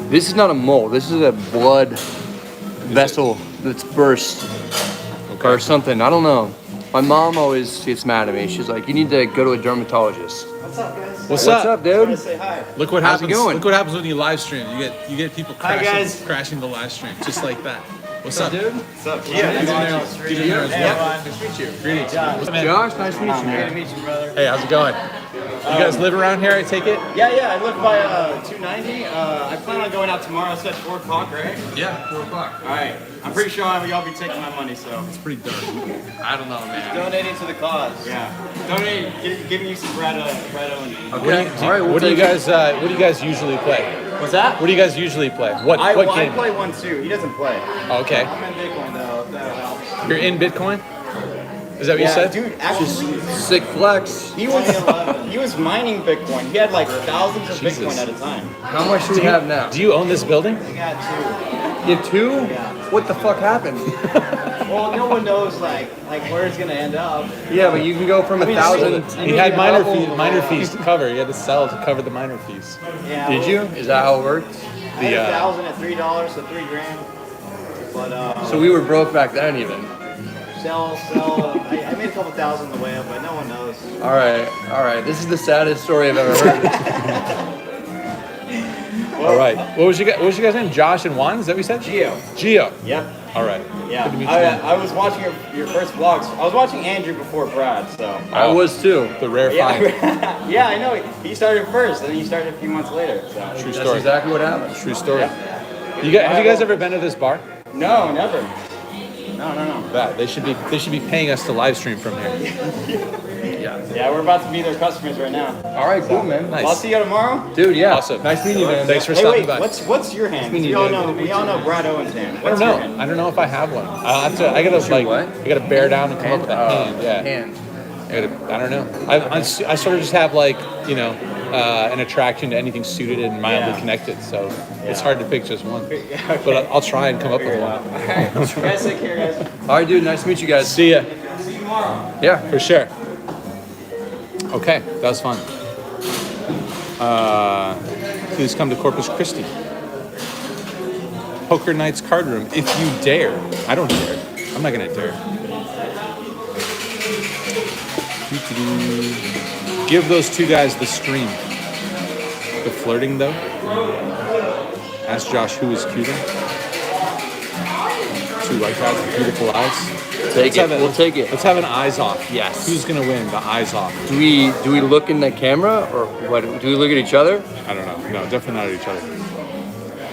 This is not a mole. This is a blood vessel that's burst or something. I don't know. My mom always gets mad at me. She's like, "You need to go to a dermatologist." What's up, guys? What's What's up? up, dude? Say hi. Look what How's it happens. going? Look what happens when you live stream. You get people Hi, guys. crashing the live stream just like that. What's up, dude? What's up? Get in there as well. Everyone. Greetings. John. What's up, man? Josh, nice to meet you, Great to man. meet you, brother. Hey, how's it going? You guys live around here, I take it? Yeah, I live by 290. I plan on going out tomorrow. It's at 4 o'clock, right? Yeah, 4 o'clock. All right. I'm pretty sure y'all be taking my money, so. It's pretty dark. I don't know, man. Donating to the cause. Yeah. Donating, giving you some bread only. Okay. All right. What do you guys usually play? What's that? What do you guys usually play? What I game? play 1-2. He doesn't play. Oh, okay. I'm in Bitcoin, though. That helps. You're in Bitcoin? Is that what you said? Dude, actually, Sick flex. he was mining Bitcoin. He had like thousands of Jesus. Bitcoin at a time. How much do we have now? Do you own this building? I got You have 2? Yeah. What the fuck happened? 2. Well, no one knows like where it's gonna end up. Yeah, but you can go from 1,000. He had minor fees to cover. He had to sell to cover the minor fees. Yeah. Did you? Is that how it worked? I had 1,000 at $3, so $3,000. But So we were broke back then, even. sell. I made a couple thousand on the way up, but no one knows. All right. This is the saddest story I've ever heard. All right. What was your guys' name? Josh and Juan? Is that what you said? Gio. Yep. All right. Yeah. Good to meet you. I was watching your first vlogs. I was watching Andrew before Brad, so. I was too. The rare find. Yeah. Yeah, I know. He started first, and then you started a few months later. So. True That's story. exactly what happened. True story. Yeah. Have you guys ever been to this bar? No, never. No. That they should be paying us to live stream from here. Yeah, we're about to be their customers right now. All right, cool, man. Nice. I'll see you tomorrow. Dude, yeah. Awesome. Nice meeting you, man. Thanks for Hey, stopping wait, by. what's your hand? mean, We you all did. know Brad Owen's hand. I What's don't your know. hand? I don't know if I have one. I gotta bear down and come up with a hand. Yeah. Hand. I don't know. I sort of just have an attraction to anything suited and mildly Yeah. connected. So it's hard to pick just one. But I'll try and come up with one. All right. You guys take care, guys. All right, dude. Nice to meet you guys. See ya. See you tomorrow. Yeah. For sure. Okay, that was fun. Please come to Corpus Christi. Poker Nights card room, if you dare. I don't dare. I'm not gonna dare. Give those two guys the stream. The flirting, though. Ask Josh who is cuter. Two white guys with beautiful eyes. We'll take it. Let's have an eyes off. Yes. Who's gonna win? The eyes off. Do we look in the camera or what? Do we look at each other? I don't know. No, definitely not at each other.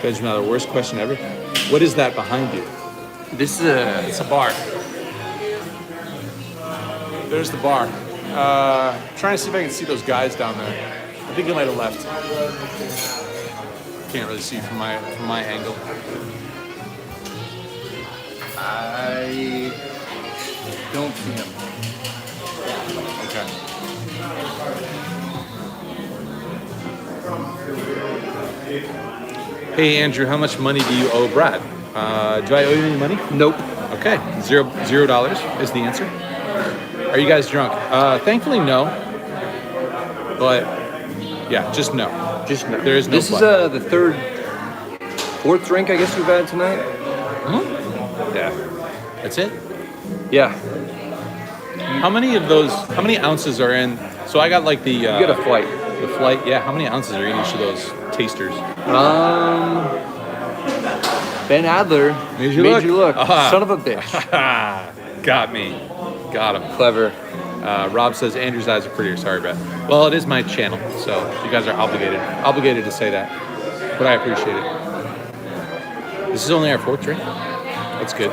Benjamin, the worst question ever. What is that behind you? This is It's a bar. There's the bar. Trying to see if I can see those guys down there. I think they might have left. Can't really see from my angle. I don't see him. Okay. Hey Andrew, how much money do you owe Brad? Do I owe you any money? Nope. Okay, $0 is the answer. Are you guys drunk? Thankfully, no. But yeah, just no. Just no. There is no. This is the fourth drink I guess we've had tonight. Yeah. That's it. Yeah. How many ounces are in? So I got like the. You got a flight. The flight. Yeah. How many ounces are in each of those tasters? Ben Adler Made you look. Aha. Son of a bitch. Got me. Got him. Clever. Rob says Andrew's eyes are prettier. Sorry, Brett. Well, it is my channel, so you guys are obligated to say that. But I appreciate it. This is only our fourth drink. That's good.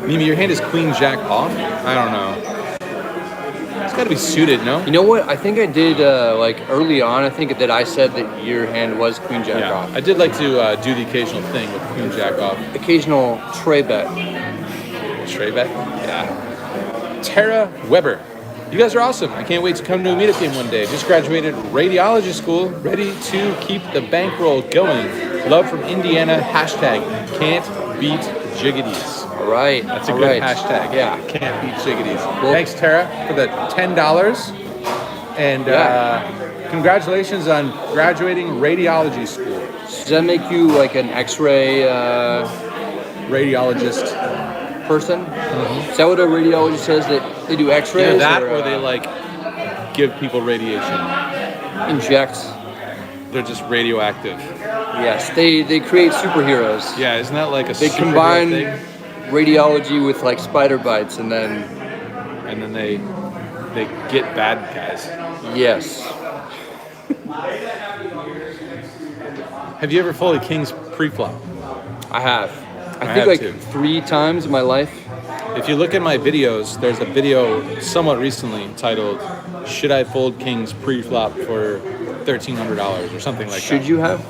Nimi, your hand is queen jack off. I don't know. It's got to be suited, no? You know what? I think I did early on. I think that I said that your hand was queen jack Yeah. off. I did like to do the occasional thing with queen jack off. Occasional tray bet. Straight back. Yeah. Tara Weber. You guys are awesome. I can't wait to come to a meetup game one day. Just graduated radiology school, ready to keep the bankroll going. Love from Indiana. Hashtag can't beat jiggities. All right. That's a All good right. hashtag. Yeah. Can't beat jiggities. Well- Thanks, Tara, for the $10. And congratulations on graduating radiology school. Does that make you like an X-ray Radiologist. person? Is that what a radiologist says? That they do X-rays? Either that or they give people radiation. inject. They're just radioactive. Yes, they create superheroes. Yeah, isn't that like a They superhero combine thing? radiology with like spider bites, and then And then they they get bad guys. Yes. Have you ever folded kings pre-flop? I have. I have think like too. 3 times in my life. If you look at my videos, there's a video somewhat recently titled "Should I Fold Kings Pre-Flop for $1,300" or something like that. Should you have?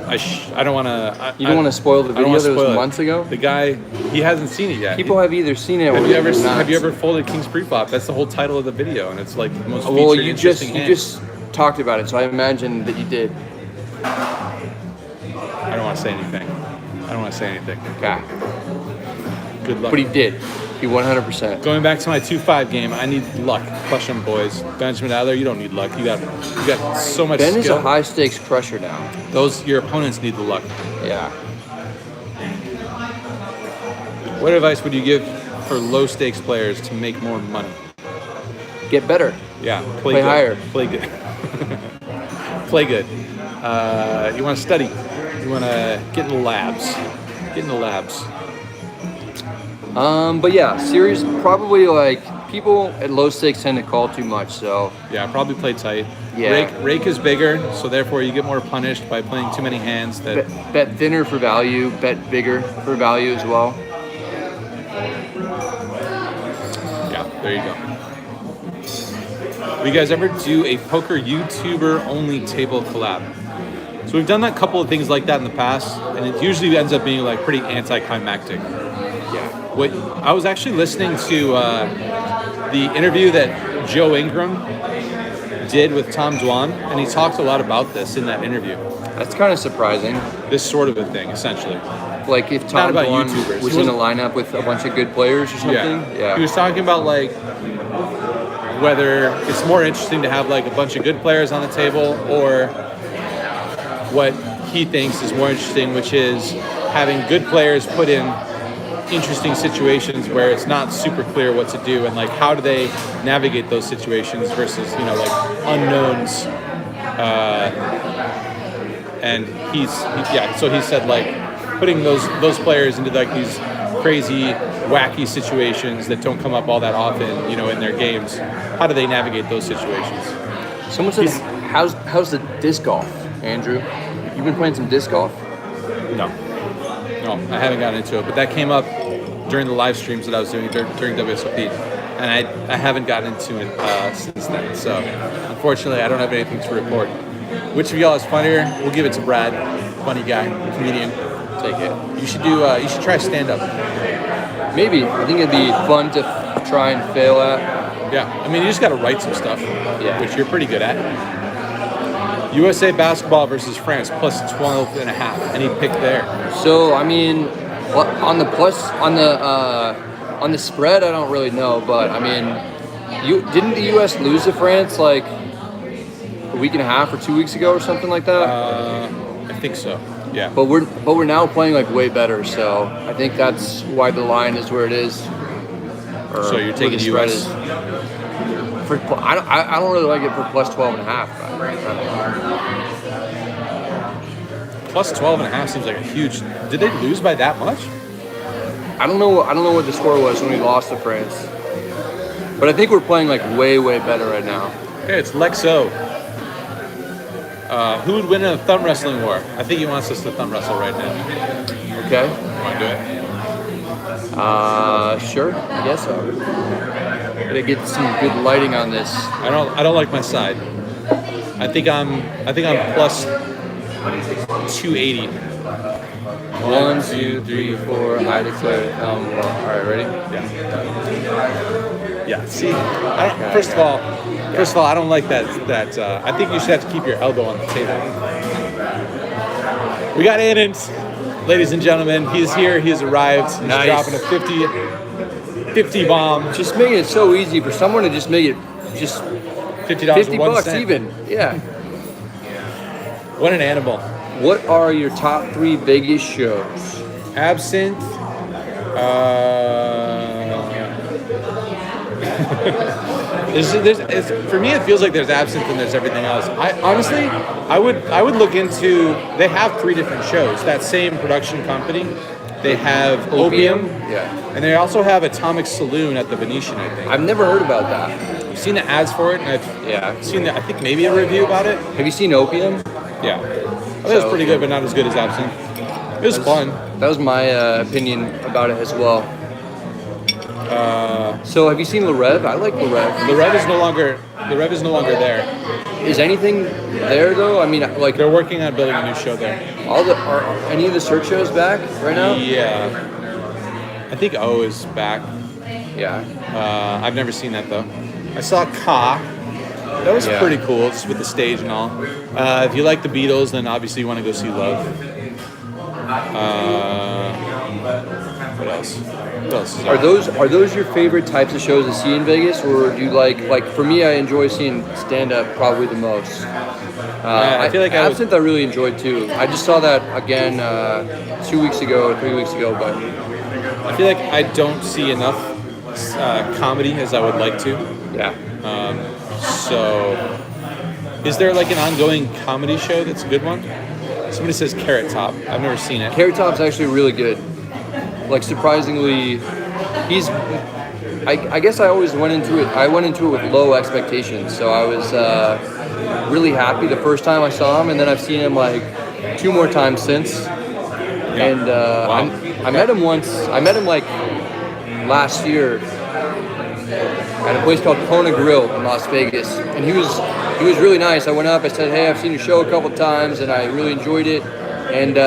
I don't want to. You don't want to spoil the I don't video wanna that was spoil it. months ago? The guy, he hasn't seen it yet. People have either seen it or Have you ever not. have you ever folded King's pre-flop? That's the whole title of the video, and it's like the most featured, Well, you interesting just hand. talked about it, so I imagine that you did. I don't want to say anything. I don't want to say anything. Okay. Good luck. But he did. He 100%. Going back to my 2-5 game, I need luck. Question, boys. Benjamin Adler, you don't need luck. You got so much Ben is skill. a high stakes crusher now. Your opponents need the luck. Yeah. What advice would you give for low stakes players to make more money? Get better. Yeah, Play good. higher. Play good. Play good. You want to study. You want to get in the labs. Get in the labs. But yeah, series probably like people at low stakes tend to call too much, so Yeah, probably play tight. Yeah. Rake is bigger, so therefore you get more punished by playing too many hands. That bet thinner for value, bet bigger for value as well. Yeah, there you go. Will you guys ever do a poker YouTuber only table collab? So we've done that couple of things like that in the past, and it usually ends up being like pretty anticlimactic. Yeah. What I was actually listening to the interview that Joe Ingram did with Tom Dwan, and he talked a lot about this in that interview. That's kind of surprising. This sort of a thing, essentially. Like if Not Tom about Dwan YouTubers. was He in a wasn't- lineup with a bunch of good players or something. He was talking about like whether it's more interesting to have like a bunch of good players on the table, or what he thinks is more interesting, which is having good players put in interesting situations where it's not super clear what to do, and like how do they navigate those situations versus like unknowns. And so he said like putting those players into like these crazy, wacky situations that don't come up all that often, in their games. How do they navigate those situations? Someone said, "How's the disc golf, Andrew? You've been playing some disc golf?" No, I haven't gotten into it, but that came up during the live streams that I was doing during WSOP, and I haven't gotten into it since then. So unfortunately, I don't have anything to report. Which of y'all is funnier? We'll give it to Brad, funny guy, comedian. Take it. You should try stand up. Maybe. I think it'd be fun to try and fail at. Yeah, I mean you just got to write some stuff, Yeah. which you're pretty good at. USA basketball versus France plus 12.5. Any pick there? So I mean, on the spread, I don't really know, but I mean, didn't the U.S. lose to France like a week and a half or 2 weeks ago or something like that? I think so. Yeah. But we're now playing like way better, so I think that's why the line is where it is. So you're taking the spread US? is. I don't really like it for plus 12.5. Plus 12.5 seems like a huge. Did they lose by that much? I don't know what the score was when we lost to France, but I think we're playing like way better right now. Okay, it's Lexo. Who would win in a thumb wrestling war? I think he wants us to thumb wrestle right now. Okay. Want to do it? Sure. I guess so. Gotta get some good lighting on this. I don't like my side. I think I'm plus 280. 1, 2, 3, 4. I declare thumb war. All right, ready? Yeah. Yeah. See, first of all, I don't like that. I think you should have to keep your elbow on the table. We got Aidens, ladies and gentlemen. He's here. He's arrived. He's Nice. dropping a 50 bomb. Just making it so easy for someone to just make it just $50 $50 1 cent. even. Yeah. What an animal. What are your top 3 Vegas shows? Absinthe. For me, it feels like there's absinthe and there's everything else. I would look into. They have 3 different shows. That same production company They have Opium. Yeah. And they also have Atomic Saloon at the Venetian, I think. I've never heard about that. I've seen the ads for it, and I've seen, I think, maybe a review about it. Have you seen Opium? Yeah. I think it was pretty good, but not as good as Absinthe. It was fun. That was my opinion about it as well. So have you seen Le Rev? I like Le Rev. The Rev is no longer there. Is anything there though? I mean, like They're working on building a new show there. are any of the Cirque shows back right now? Yeah. I think O is back. Yeah. I've never seen that though. I saw Ka. That was pretty cool, just with the stage and all. If you like the Beatles, then obviously you want to go see Love. What else? What else is there? Are those your favorite types of shows to see in Vegas, or do you like for me, I enjoy seeing stand up probably the most. I feel like Absinthe I really enjoyed too. I just saw that again 2 weeks ago or 3 weeks ago, but I feel like I don't see enough comedy as I would like to. yeah. So, is there like an ongoing comedy show that's a good one? Somebody says Carrot Top. I've never seen it. Carrot Top's actually really good. Like surprisingly, I guess I always went into it. I went into it with low expectations, so I was really happy the first time I saw him, and then I've seen him like 2 more times since. Yeah. And I met him once. I met him like last year at a place called Kona Grill in Las Vegas, and he was really nice. I went up. I said, "Hey, I've seen your show a couple times, and I really enjoyed it." And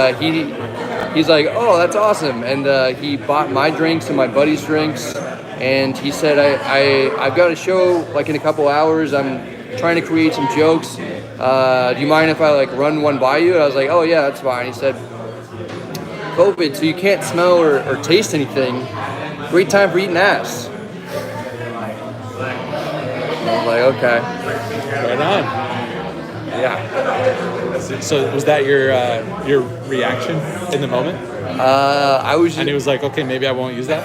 he's like, "Oh, that's awesome!" And he bought my drinks and my buddy's drinks, and he said, "I've got a show like in a couple hours. I'm trying to create some jokes. Do you mind if I like run one by you?" And I was like, "Oh yeah, that's fine." He said, "COVID, so you can't smell or taste anything. Great time for eating ass." I was like, "Okay." Right on. Yeah. So was that your reaction in the moment? I was. And he was like, okay, maybe I won't use that.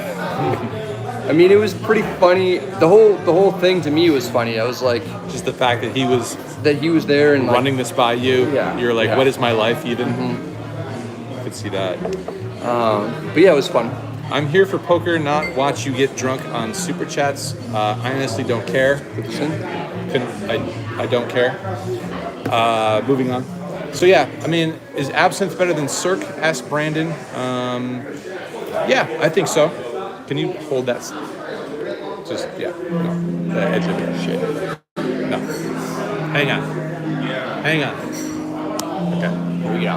I mean, it was pretty funny. The whole thing to me was funny. I was like, Just the fact that he was there and like, running this by you. Yeah, You're like, yeah. what is my life even? I could see that. But yeah, it was fun. I'm here for poker, not watch you get drunk on super chats. I honestly don't care. I don't care. Moving on. So yeah, I mean, is Absinthe better than Cirque? Asked Brandon. Yeah, I think so. Can you hold that? Just, yeah, no. The edge of it. Shit. No. Hang on. Okay, here we go.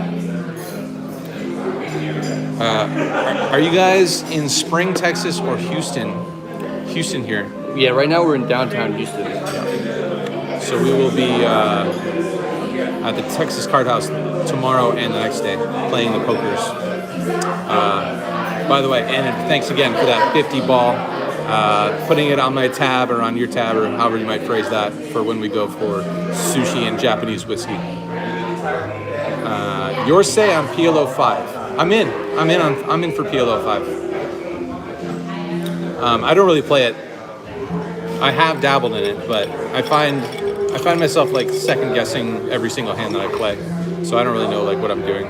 Are you guys in Spring, Texas or Houston? Houston here. Yeah, right now we're in downtown Houston. So we will be at the Texas Card House tomorrow and the next day playing the pokers. By the way, and thanks again for that 50 ball. Putting it on my tab or on your tab or however you might phrase that for when we go for sushi and Japanese whiskey. Yours say on PLO 5. I'm in for PLO 5. I don't really play it. I have dabbled in it, but I find myself like second guessing every single hand that I play. So I don't really know like what I'm doing.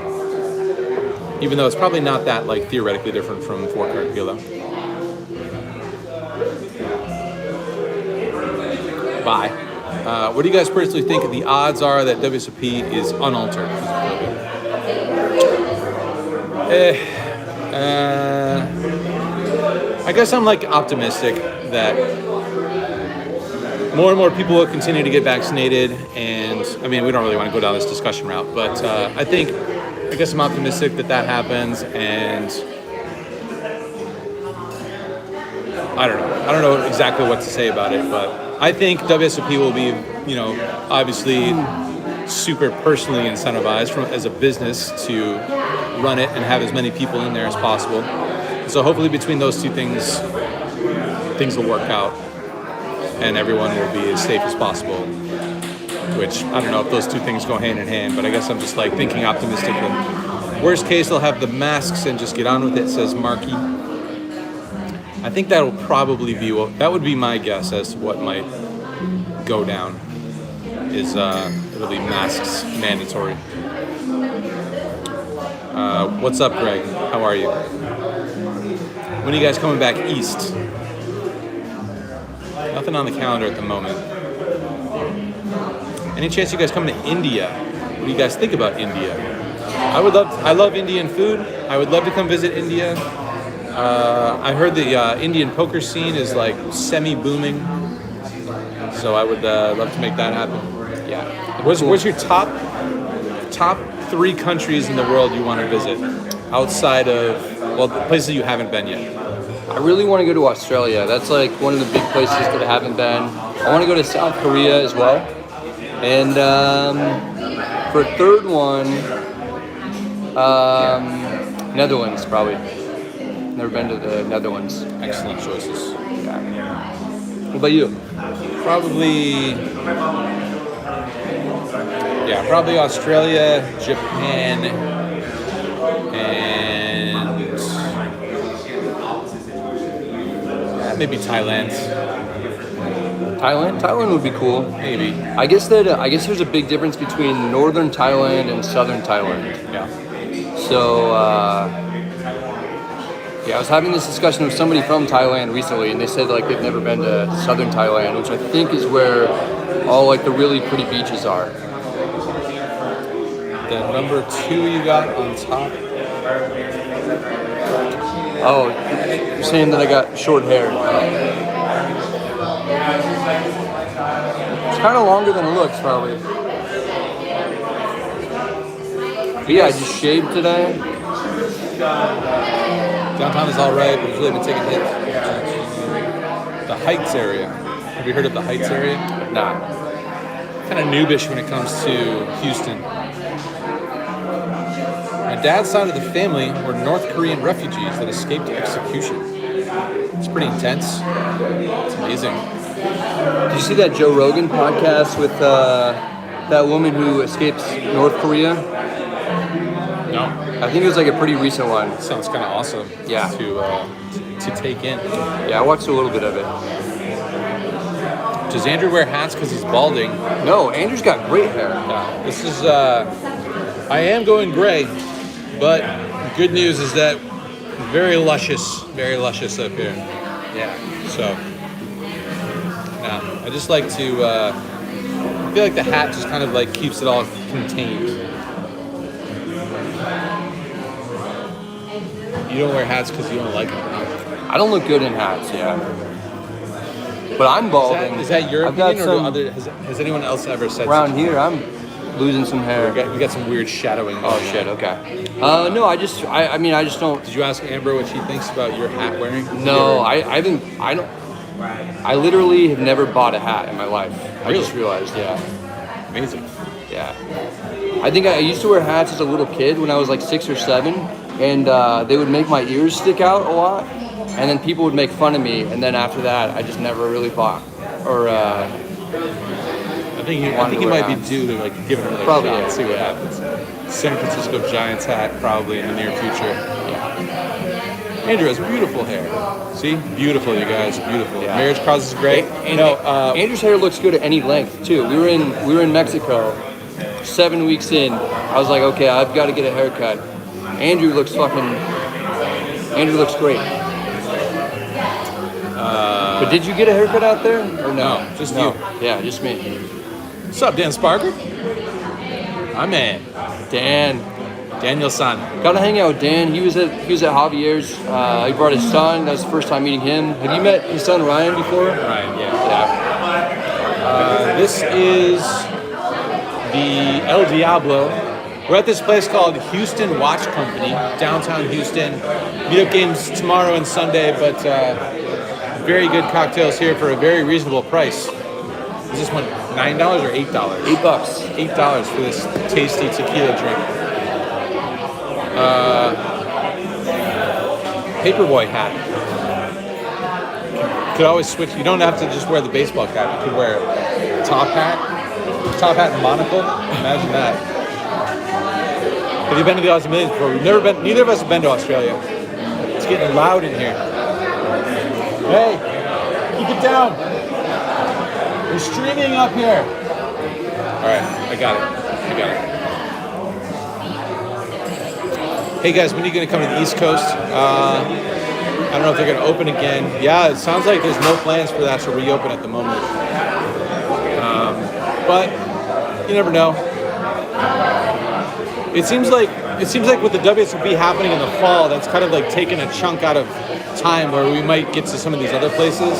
Even though it's probably not that like theoretically different from 4-card PLO. Bye. What do you guys personally think the odds are that WSOP is unaltered? I guess I'm like optimistic that more and more people will continue to get vaccinated, and I mean we don't really want to go down this discussion route, but I guess I'm optimistic that happens, and I don't know exactly what to say about it, but I think WSOP will be, obviously super personally incentivized as a business to run it and have as many people in there as possible. So hopefully between those two things will work out and everyone will be as safe as possible, which I don't know if those two things go hand in hand, but I guess I'm just like thinking optimistic that worst case they'll have the masks and just get on with it, says Marky. I think that would be my guess as to what might go down is it'll be masks mandatory. What's up, Greg? How are you? When are you guys coming back east? Nothing on the calendar at the moment. Any chance you guys come to India? What do you guys think about India? I love Indian food. I would love to come visit India. I heard the Indian poker scene is like semi-booming. So I would love to make that happen. Yeah. What's your top 3 countries in the world you want to visit? Outside of, well, the places you haven't been yet. I really want to go to Australia. That's like one of the big places that I haven't been. I want to go to South Korea as well. And for a third one, Netherlands probably. Never been to the Netherlands. Excellent choices. Yeah. What about you? Probably Australia, Japan, and maybe Thailand. Thailand would be cool. Maybe. I guess there's a big difference between northern Thailand and southern Thailand. Yeah. So I was having this discussion with somebody from Thailand recently, and they said like they've never been to southern Thailand, which I think is where all like the really pretty beaches are. The number 2 you got on top. Oh, you're saying that I got short hair. It's kind of longer than it looks, probably. But yeah, I just shaved today. Downtown is all right, but it's really been taking hits. The Heights area. Have you heard of the Heights area? Nah. Kind of noobish when it comes to Houston. My dad's side of the family were North Korean refugees that escaped execution. It's pretty intense. It's amazing. Did you see that Joe Rogan podcast with that woman who escapes North Korea? No. I think it was like a pretty recent one. Sounds kind of awesome. Yeah. To take in. Yeah, I watched a little bit of it. Does Andrew wear hats because he's balding? No, Andrew's got great hair. Yeah. This is. I am going gray, but good news is that very luscious up here. Yeah. So. Yeah. I just like to. I feel like the hat just kind of like keeps it all contained. You don't wear hats because you don't like them. I don't look good in hats, yeah. But I'm balding. Is that your I've got opinion, or has anyone else ever said around something? here, I'm losing some hair. We got some weird shadowing. Oh shit. Okay. No, I just don't. Did you ask Amber what she thinks about your hat wearing? No, I literally have never bought a hat in my life. Really? I just realized, yeah. Amazing. Yeah. I think I used to wear hats as a little kid when I was like 6 or 7, and they would make my ears stick out a lot, and then people would make fun of me, and then after that, I just never really bought. Or I think it might be due to like giving it a Probably, shot, yeah. see what happens. San Francisco Giants hat probably in the near future. Yeah. Andrew has beautiful hair. See, beautiful, you guys, beautiful. Yeah. Marriage Cause is great. Andrew's hair looks good at any length too. We were in Mexico, 7 weeks in. I was like, okay, I've got to get a haircut. Andrew looks great. But did you get a haircut out there or no? No, just you. Yeah, just me. What's up, Dan Sparker? My man, Daniel San. Got to hang out with Dan. He was at Javier's. He brought his son. That was the first time meeting him. Have you met his son Ryan before? Ryan, yeah. This is the El Diablo. We're at this place called Houston Watch Company, downtown Houston. Meetup games tomorrow and Sunday, but very good cocktails here for a very reasonable price. Is this one $9 or $8? $8. $8 for this tasty tequila drink. Paperboy hat. You could always switch. You don't have to just wear the baseball cap. You could wear a top hat and monocle. Imagine that. Have you been to the Australians before? We've never been. Neither of us have been to Australia. It's getting loud in here. Hey, keep it down. We're streaming up here. All right, I got it. Hey guys, when are you going to come to the East Coast? I don't know if they're going to open again. Yeah, it sounds like there's no plans for that to reopen at the moment. But you never know. It seems like with the WSOP happening in the fall, that's kind of like taking a chunk out of time where we might get to some of these other places.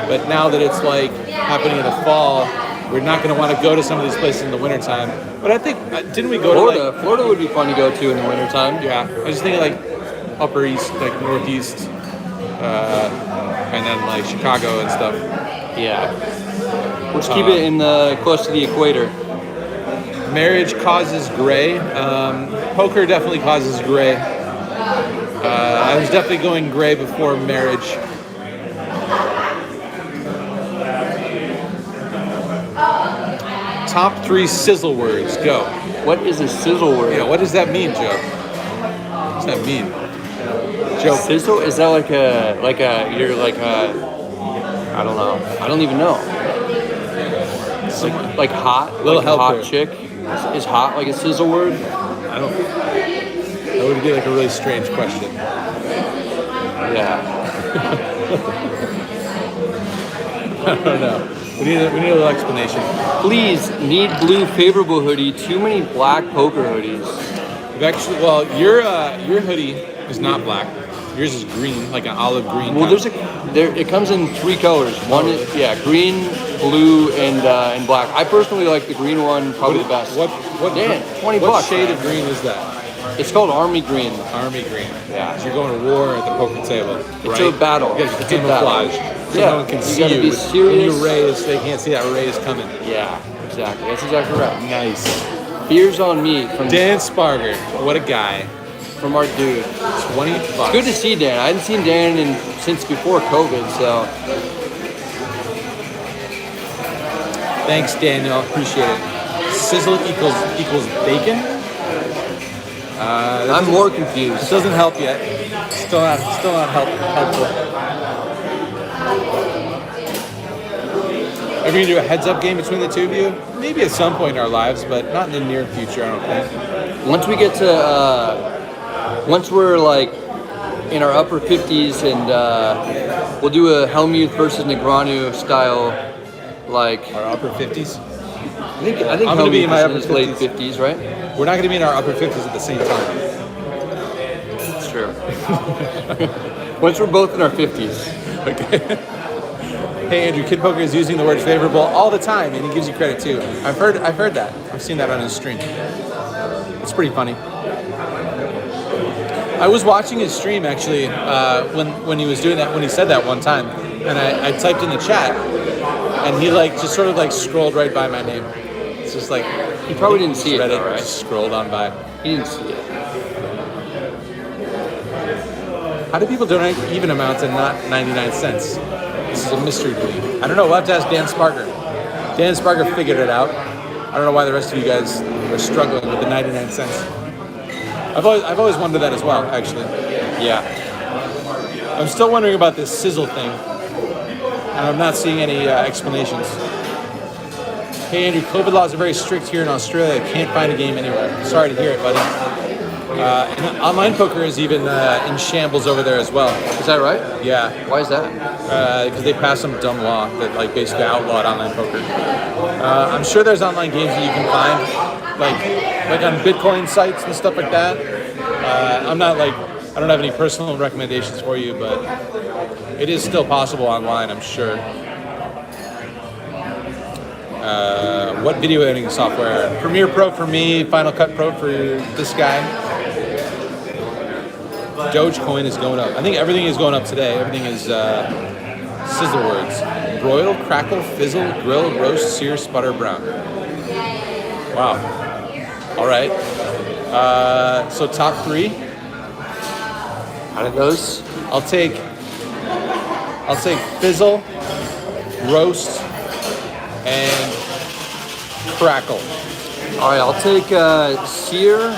But now that it's like happening in the fall, we're not going to want to go to some of these places in the wintertime. But I think, didn't we go Florida? to like... Florida would be fun to go to in the wintertime. Yeah, I was just thinking like Upper East, like Northeast, and then like Chicago and stuff. Yeah. Let's keep it in close to the equator. Marriage causes gray. Poker definitely causes gray. I was definitely going gray before marriage. Top 3 sizzle words. Go. What is a sizzle word? Yeah, what does that mean, Joe? What does that mean? Joe. Sizzle? Is that you're like a, I don't know. I don't even know. Like hot? Little like help a hot there. chick? Is hot like a sizzle word? I don't. That would be like a really strange question. Yeah. I don't know. We need a little explanation. Please, need blue favorable hoodie. Too many black poker hoodies. We've actually, well, your hoodie is not black. Yours is green, like an olive green. Well, it comes in 3 colors. One is green, blue, and black. I personally like the green one probably the best. What Dan, 20 what bucks. shade man. of green is that? It's called Army Green. Army green. Yeah. So you're going to war at the poker table, right? It's a battle. You got It's to a camouflage. So Yeah. no one can You see gotta you. be When serious. you raise, they can't see that raise coming. Yeah, exactly. That's exactly right. Nice. Beers on me Dan Sparger, what a guy. from our dude. 20 bucks. Good to see Dan. I hadn't seen Dan since before COVID, so Thanks, Daniel. Appreciate it. Sizzle equals bacon. I'm more confused. This doesn't help yet. Still not helpful. Ever gonna do a heads-up game between the two of you? Maybe at some point in our lives, but not in the near future, I don't think. Once we get to, once we're like in our upper 50s and we'll do a Helmuth versus Negreanu style, like Our upper 50s? I think I'm gonna be in my Helmuth is upper in his late 50s, right? We're not gonna be in our upper 50s at the same time. That's true. Once we're both in our 50s. Okay. Hey Andrew, Kid Poker is using the word favorable all the time, and he gives you credit too. I've heard that. I've seen that on his stream. It's pretty funny. I was watching his stream actually when he was doing that, when he said that one time, and I typed in the chat, and he like just sort of like scrolled right by my name. It's just like He probably didn't see it read though, right? Just scrolled on by. He didn't see it. How do people donate even amounts and not 99 cents? This is a mystery to me. I don't know. We'll have to ask Dan Sparger. Dan Sparger figured it out. I don't know why the rest of you guys are struggling with the 99 cents. I've always wondered that as well, actually. Yeah. I'm still wondering about this sizzle thing, and I'm not seeing any explanations. Hey Andrew, COVID laws are very strict here in Australia. Can't find a game anywhere. Sorry to hear it, buddy. And online poker is even in shambles over there as well. Is that right? Yeah, Why is that? because they passed some dumb law that like basically outlawed online poker. I'm sure there's online games that you can find, like on Bitcoin sites and stuff like that. I don't have any personal recommendations for you, but it is still possible online, I'm sure. What video editing software? Premiere Pro for me, Final Cut Pro for this guy. Dogecoin is going up. I think everything is going up today. Everything is sizzle words. Broil, crackle, fizzle, grill, roast, sear, sputter, brown. Wow. All right. So top 3. Out of those? I'll take fizzle, roast, and crackle. All right, I'll take sear,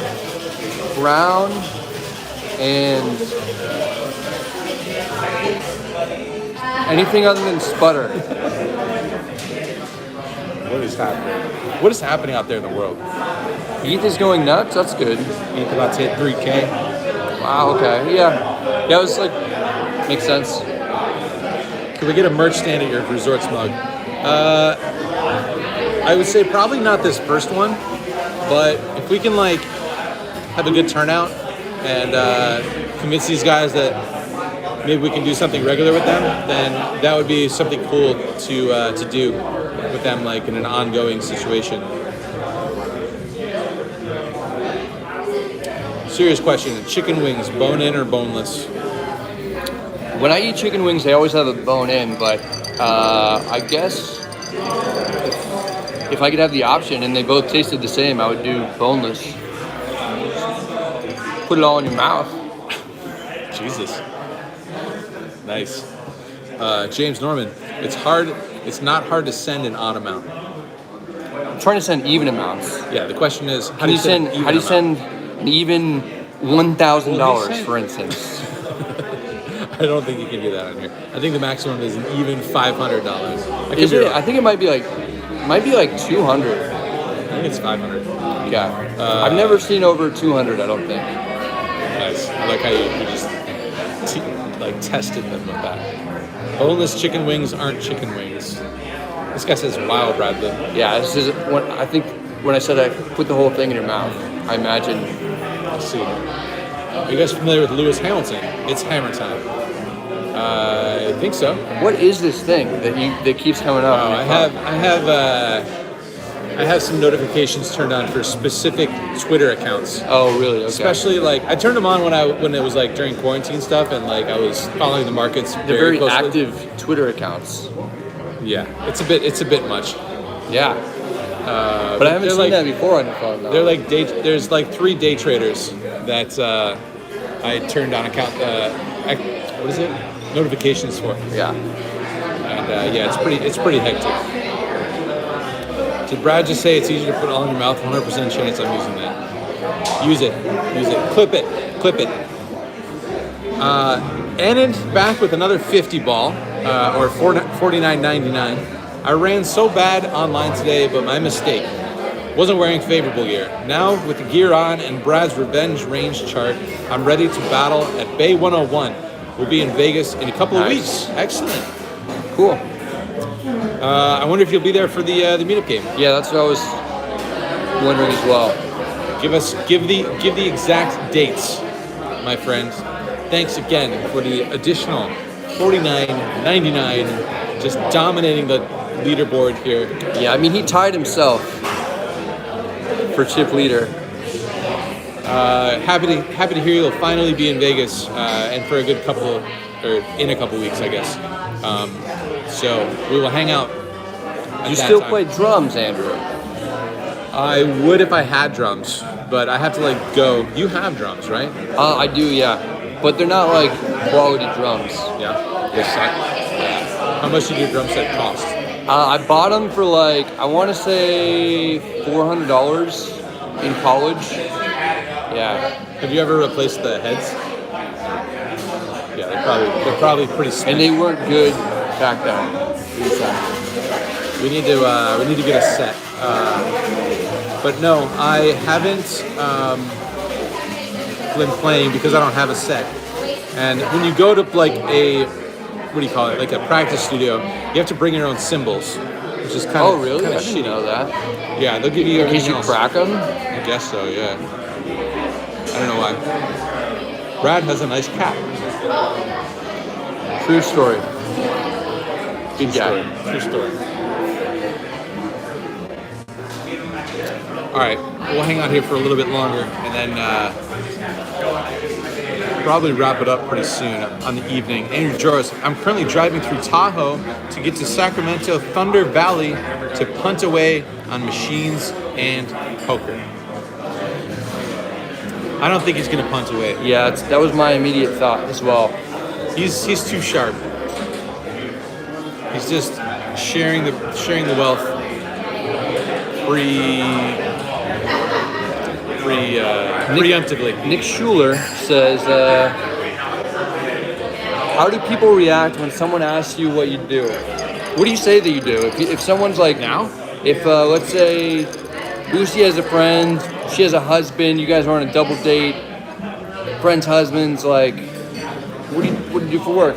brown, and anything other than sputter. What is happening? What is happening out there in the world? ETH is going nuts. That's good. ETH about to hit 3K. Wow. Okay. Yeah. Yeah. It was like makes sense. Can we get a merch stand at your resort smug? I would say probably not this first one, but if we can like have a good turnout and convince these guys that maybe we can do something regular with them, then that would be something cool to do with them, like in an ongoing situation. Serious question: chicken wings, bone in or boneless? When I eat chicken wings, they always have a bone in, but I guess if I could have the option and they both tasted the same, I would do boneless. Put it all in your mouth. Jesus. Nice. James Norman, it's not hard to send an odd amount. I'm trying to send even amounts. Yeah, the question is, How do you send an even $1,000, for instance? I don't think you can do that on here. I think the maximum is an even $500. Is it? I think it might be like 200. I think it's 500. Yeah. I've never seen over 200, I don't think. Nice. I like how you just tested them with that. Boneless chicken wings aren't chicken wings. This guy says wow, Bradley. Yeah, this is I think when I said I put the whole thing in your mouth, I imagine. Let's see. Are you guys familiar with Lewis Hamilton? It's hammer time. I think so. What is this thing that keeps coming up? I have some notifications turned on for specific Twitter accounts. Oh, really? Okay. Especially like I turned them on when it was like during quarantine stuff and like I was following the markets. They're very closely. active Twitter accounts. Yeah, it's a bit much. Yeah. But I haven't seen that before on your phone though. They're like there's like 3 day traders that I turned on account. What is it? Notifications for. Yeah. And yeah, it's pretty hectic. Did Brad just say it's easy to put all in your mouth? 100% chance I'm using that. Use it. Clip it. Anand back with another 50 ball, or $49.99. I ran so bad online today, but my mistake. Wasn't wearing favorable gear. Now with the gear on and Brad's revenge range chart, I'm ready to battle at Bay 101. We'll be in Vegas in a couple of weeks. Excellent. Cool. I wonder if you'll be there for the meetup game. Yeah, that's what I was wondering as well. Give the exact dates, my friend. Thanks again for the additional $49.99, just dominating the leaderboard here. Yeah, I mean he tied himself for chip leader. Happy to hear you'll finally be in Vegas and for in a couple weeks, I guess. So we will hang out. You still play drums, Andrew? I would if I had drums, but I have to like go. You have drums, right? I do, yeah, but they're not like quality drums. Yeah. They suck. Yeah. How much did your drum set cost? I bought them for like I want to say $400 in college. Yeah. Have you ever replaced the heads? Yeah, they're probably pretty smooth. And they weren't good back then. We need to get a set. But no, I haven't been playing because I don't have a set. And when you go to like like a practice studio, you have to bring your own cymbals, which is kind of. Oh really? I didn't know that. Yeah, they'll give you. In case you crack them. I guess so. Yeah. I don't know why. Brad has a nice cap. True story. Good guy. True story. All right, we'll hang out here for a little bit longer, and then probably wrap it up pretty soon on the evening. Andrew Joris, I'm currently driving through Tahoe to get to Sacramento Thunder Valley to punt away on machines and poker. I don't think he's gonna punt away. Yeah, that was my immediate thought as well. He's too sharp. He's just sharing the wealth preemptively. Nick Schuler says, how do people react when someone asks you what you do? What do you say that you do? If someone's like, now? If, let's say, Lucy has a friend, she has a husband, you guys are on a double date, friends' husbands, like, what do you do for work?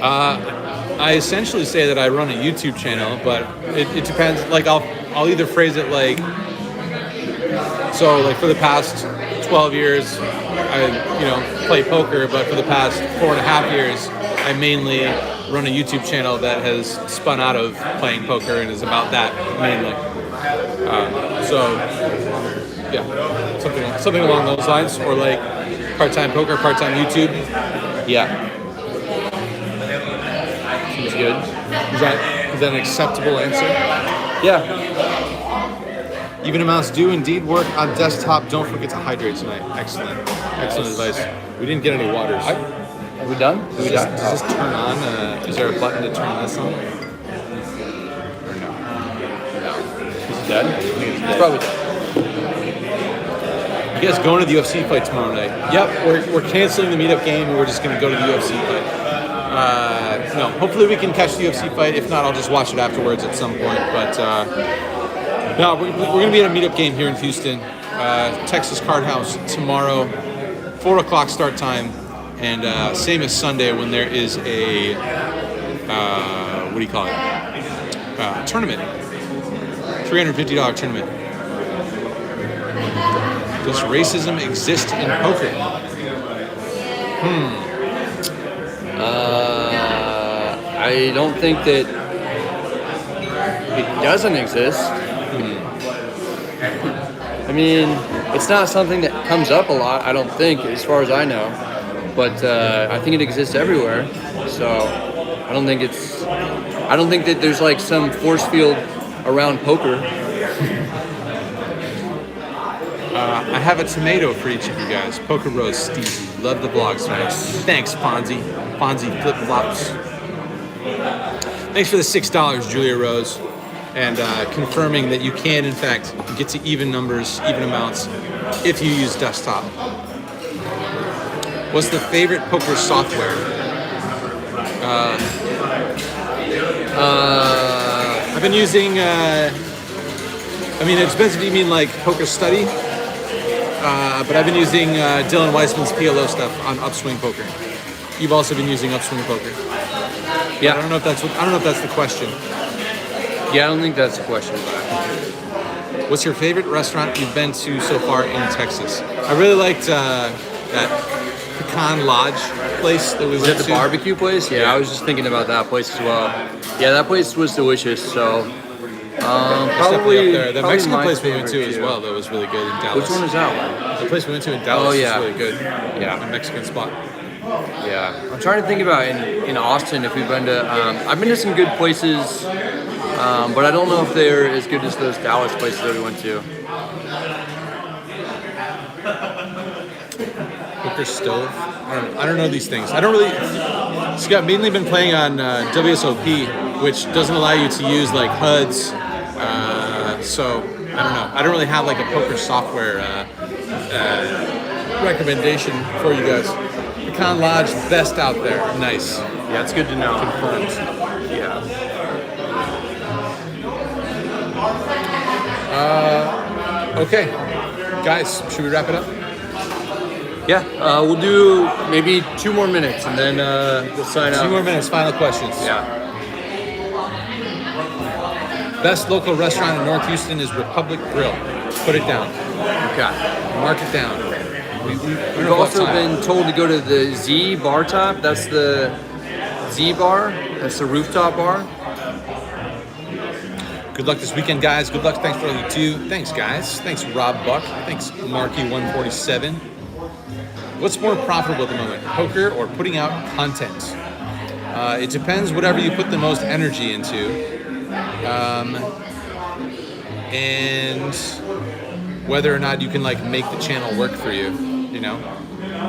I essentially say that I run a YouTube channel, but it depends. Like I'll either phrase it like, so like for the past 12 years, I play poker, but for the past 4.5 years, I mainly run a YouTube channel that has spun out of playing poker and is about that mainly. So yeah, something along those lines, or like part-time poker, part-time YouTube. Yeah. Seems good. Is that an acceptable answer? Yeah. Even amounts do indeed work on desktop. Don't forget to hydrate tonight. Excellent advice. We didn't get any waters. Are we done? Does this turn on? Is there a button to turn this on? Or no? No. Is it dead? It's probably dead. You guys going to the UFC fight tomorrow night? Yep, we're canceling the meetup game and we're just going to go to the UFC fight. No, hopefully we can catch the UFC fight. If not, I'll just watch it afterwards at some point. But no, we're going to be at a meetup game here in Houston, Texas Card House tomorrow, 4 o'clock start time, and same as Sunday when there is a what do you call it? Tournament, $350 tournament. Does racism exist in poker? I don't think that it doesn't exist. I mean, it's not something that comes up a lot, I don't think, as far as I know. But I think it exists everywhere. So I don't think that there's like some force field around poker. I have a tomato for each of you guys. Poker Rose, Stevie. Love the blogs, guys. Thanks, Fonzie. Fonzie Flip Flops. Thanks for the $6, Julia Rose. And confirming that you can, in fact, get to even numbers, even amounts, if you use desktop. What's the favorite poker software? I've been using, it depends if you mean like poker study, but I've been using Dylan Weissman's PLO stuff on Upswing Poker. You've also been using Upswing Poker. Yeah, I don't know if that's the question. Yeah, I don't think that's the question. What's your favorite restaurant you've been to so far in Texas? I really liked that Pecan Lodge place that we went to. Is that the barbecue place? Yeah, I was just thinking about that place as well. Yeah, that place was delicious. So probably up there. The probably Mexican my place we went to favorite as too. well that was really good in Dallas. Which one is that one? The place we went to in Dallas yeah. was really good. Yeah. A Mexican spot. Yeah, I'm trying to think about in Austin if we've been to. I've been to some good places, but I don't know if they're as good as those Dallas places that we went to. Poker stove. I don't know these things. I don't really. So I've mainly been playing on WSOP, which doesn't allow you to use like HUDs. So I don't know. I don't really have like a poker software recommendation for you guys. Pecan Lodge, best out there. Nice. Yeah, it's good to know. Confirmed. Yeah. Okay, guys, should we wrap it up? Yeah, we'll do maybe 2 more minutes and then we'll sign out. 2 more minutes, final questions. Yeah. Best local restaurant in North Houston is Republic Grill. Put it down. Okay. Mark it down. We've also been told to go to the Z Bar Top. That's the Z Bar. That's the rooftop bar. Good luck this weekend, guys. Good luck. Thanks for all you do. Thanks, guys. Thanks, Rob Buck. Thanks, Marky147. What's more profitable at the moment, poker or putting out content? It depends whatever you put the most energy into. And whether or not you can like make the channel work for you, you know?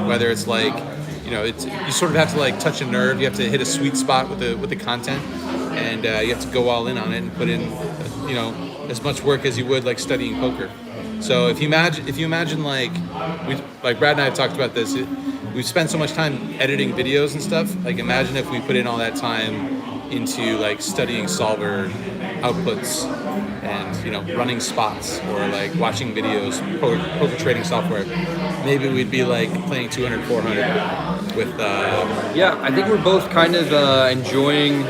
Whether it's like, you know, it's you sort of have to like touch a nerve. You have to hit a sweet spot with the content, and you have to go all in on it and put in, you know, as much work as you would like studying poker. So if you imagine like Brad and I have talked about this, we've spent so much time editing videos and stuff. Like imagine if we put in all that time into like studying solver outputs and running spots or like watching videos, poker trading software, maybe we'd be like playing 200, 400 with. Yeah, I think we're both kind of enjoying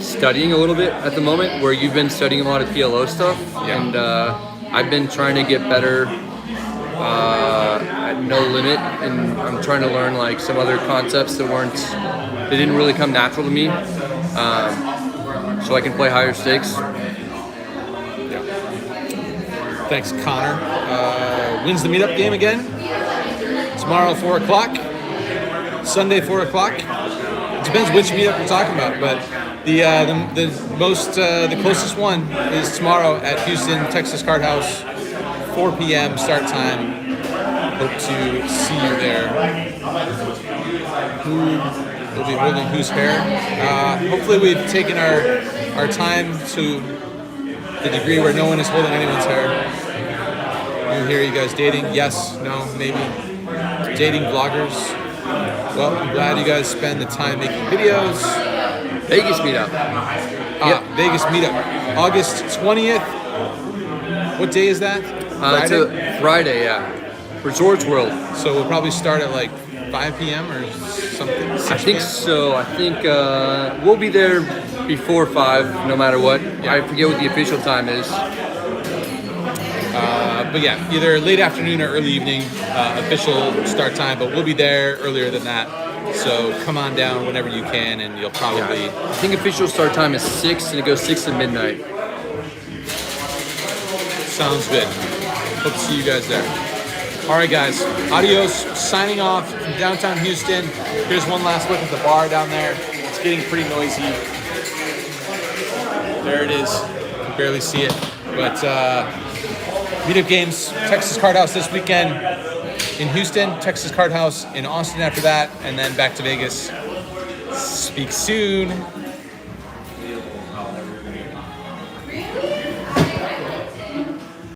studying a little bit at the moment, where you've been studying a lot of PLO stuff, and I've been trying to get better at No Limit, and I'm trying to learn like some other concepts that didn't really come natural to me, so I can play higher stakes. Thanks, Connor. Wins the meetup game again tomorrow, 4 o'clock. Sunday, 4 o'clock. It depends which meetup we're talking about, but the closest one is tomorrow at Houston, Texas Card House, 4 p.m. start time. Hope to see you there. Who will be holding whose hair? Hopefully we've taken our time to the degree where no one is holding anyone's hair. You hear you guys dating? Yes, no, maybe. Dating vloggers. Well, I'm glad you guys spend the time making videos. Vegas meetup. Vegas meetup. August 20th. What day is that? It's a Friday, yeah. Resorts World. So we'll probably start at like 5 p.m. or something? I think so. I think we'll be there before 5, no matter what. Yeah. I forget what the official time is. But yeah, either late afternoon or early evening, official start time, but we'll be there earlier than that. So come on down whenever you can, and you'll probably... Yeah. I think official start time is 6, and it goes 6 to midnight. Sounds good. Hope to see you guys there. All right, guys. Adios. Signing off from downtown Houston. Here's one last look at the bar down there. It's getting pretty noisy. There it is. You can barely see it. But meetup games, Texas Card House this weekend in Houston, Texas Card House in Austin after that, and then back to Vegas. Speak soon.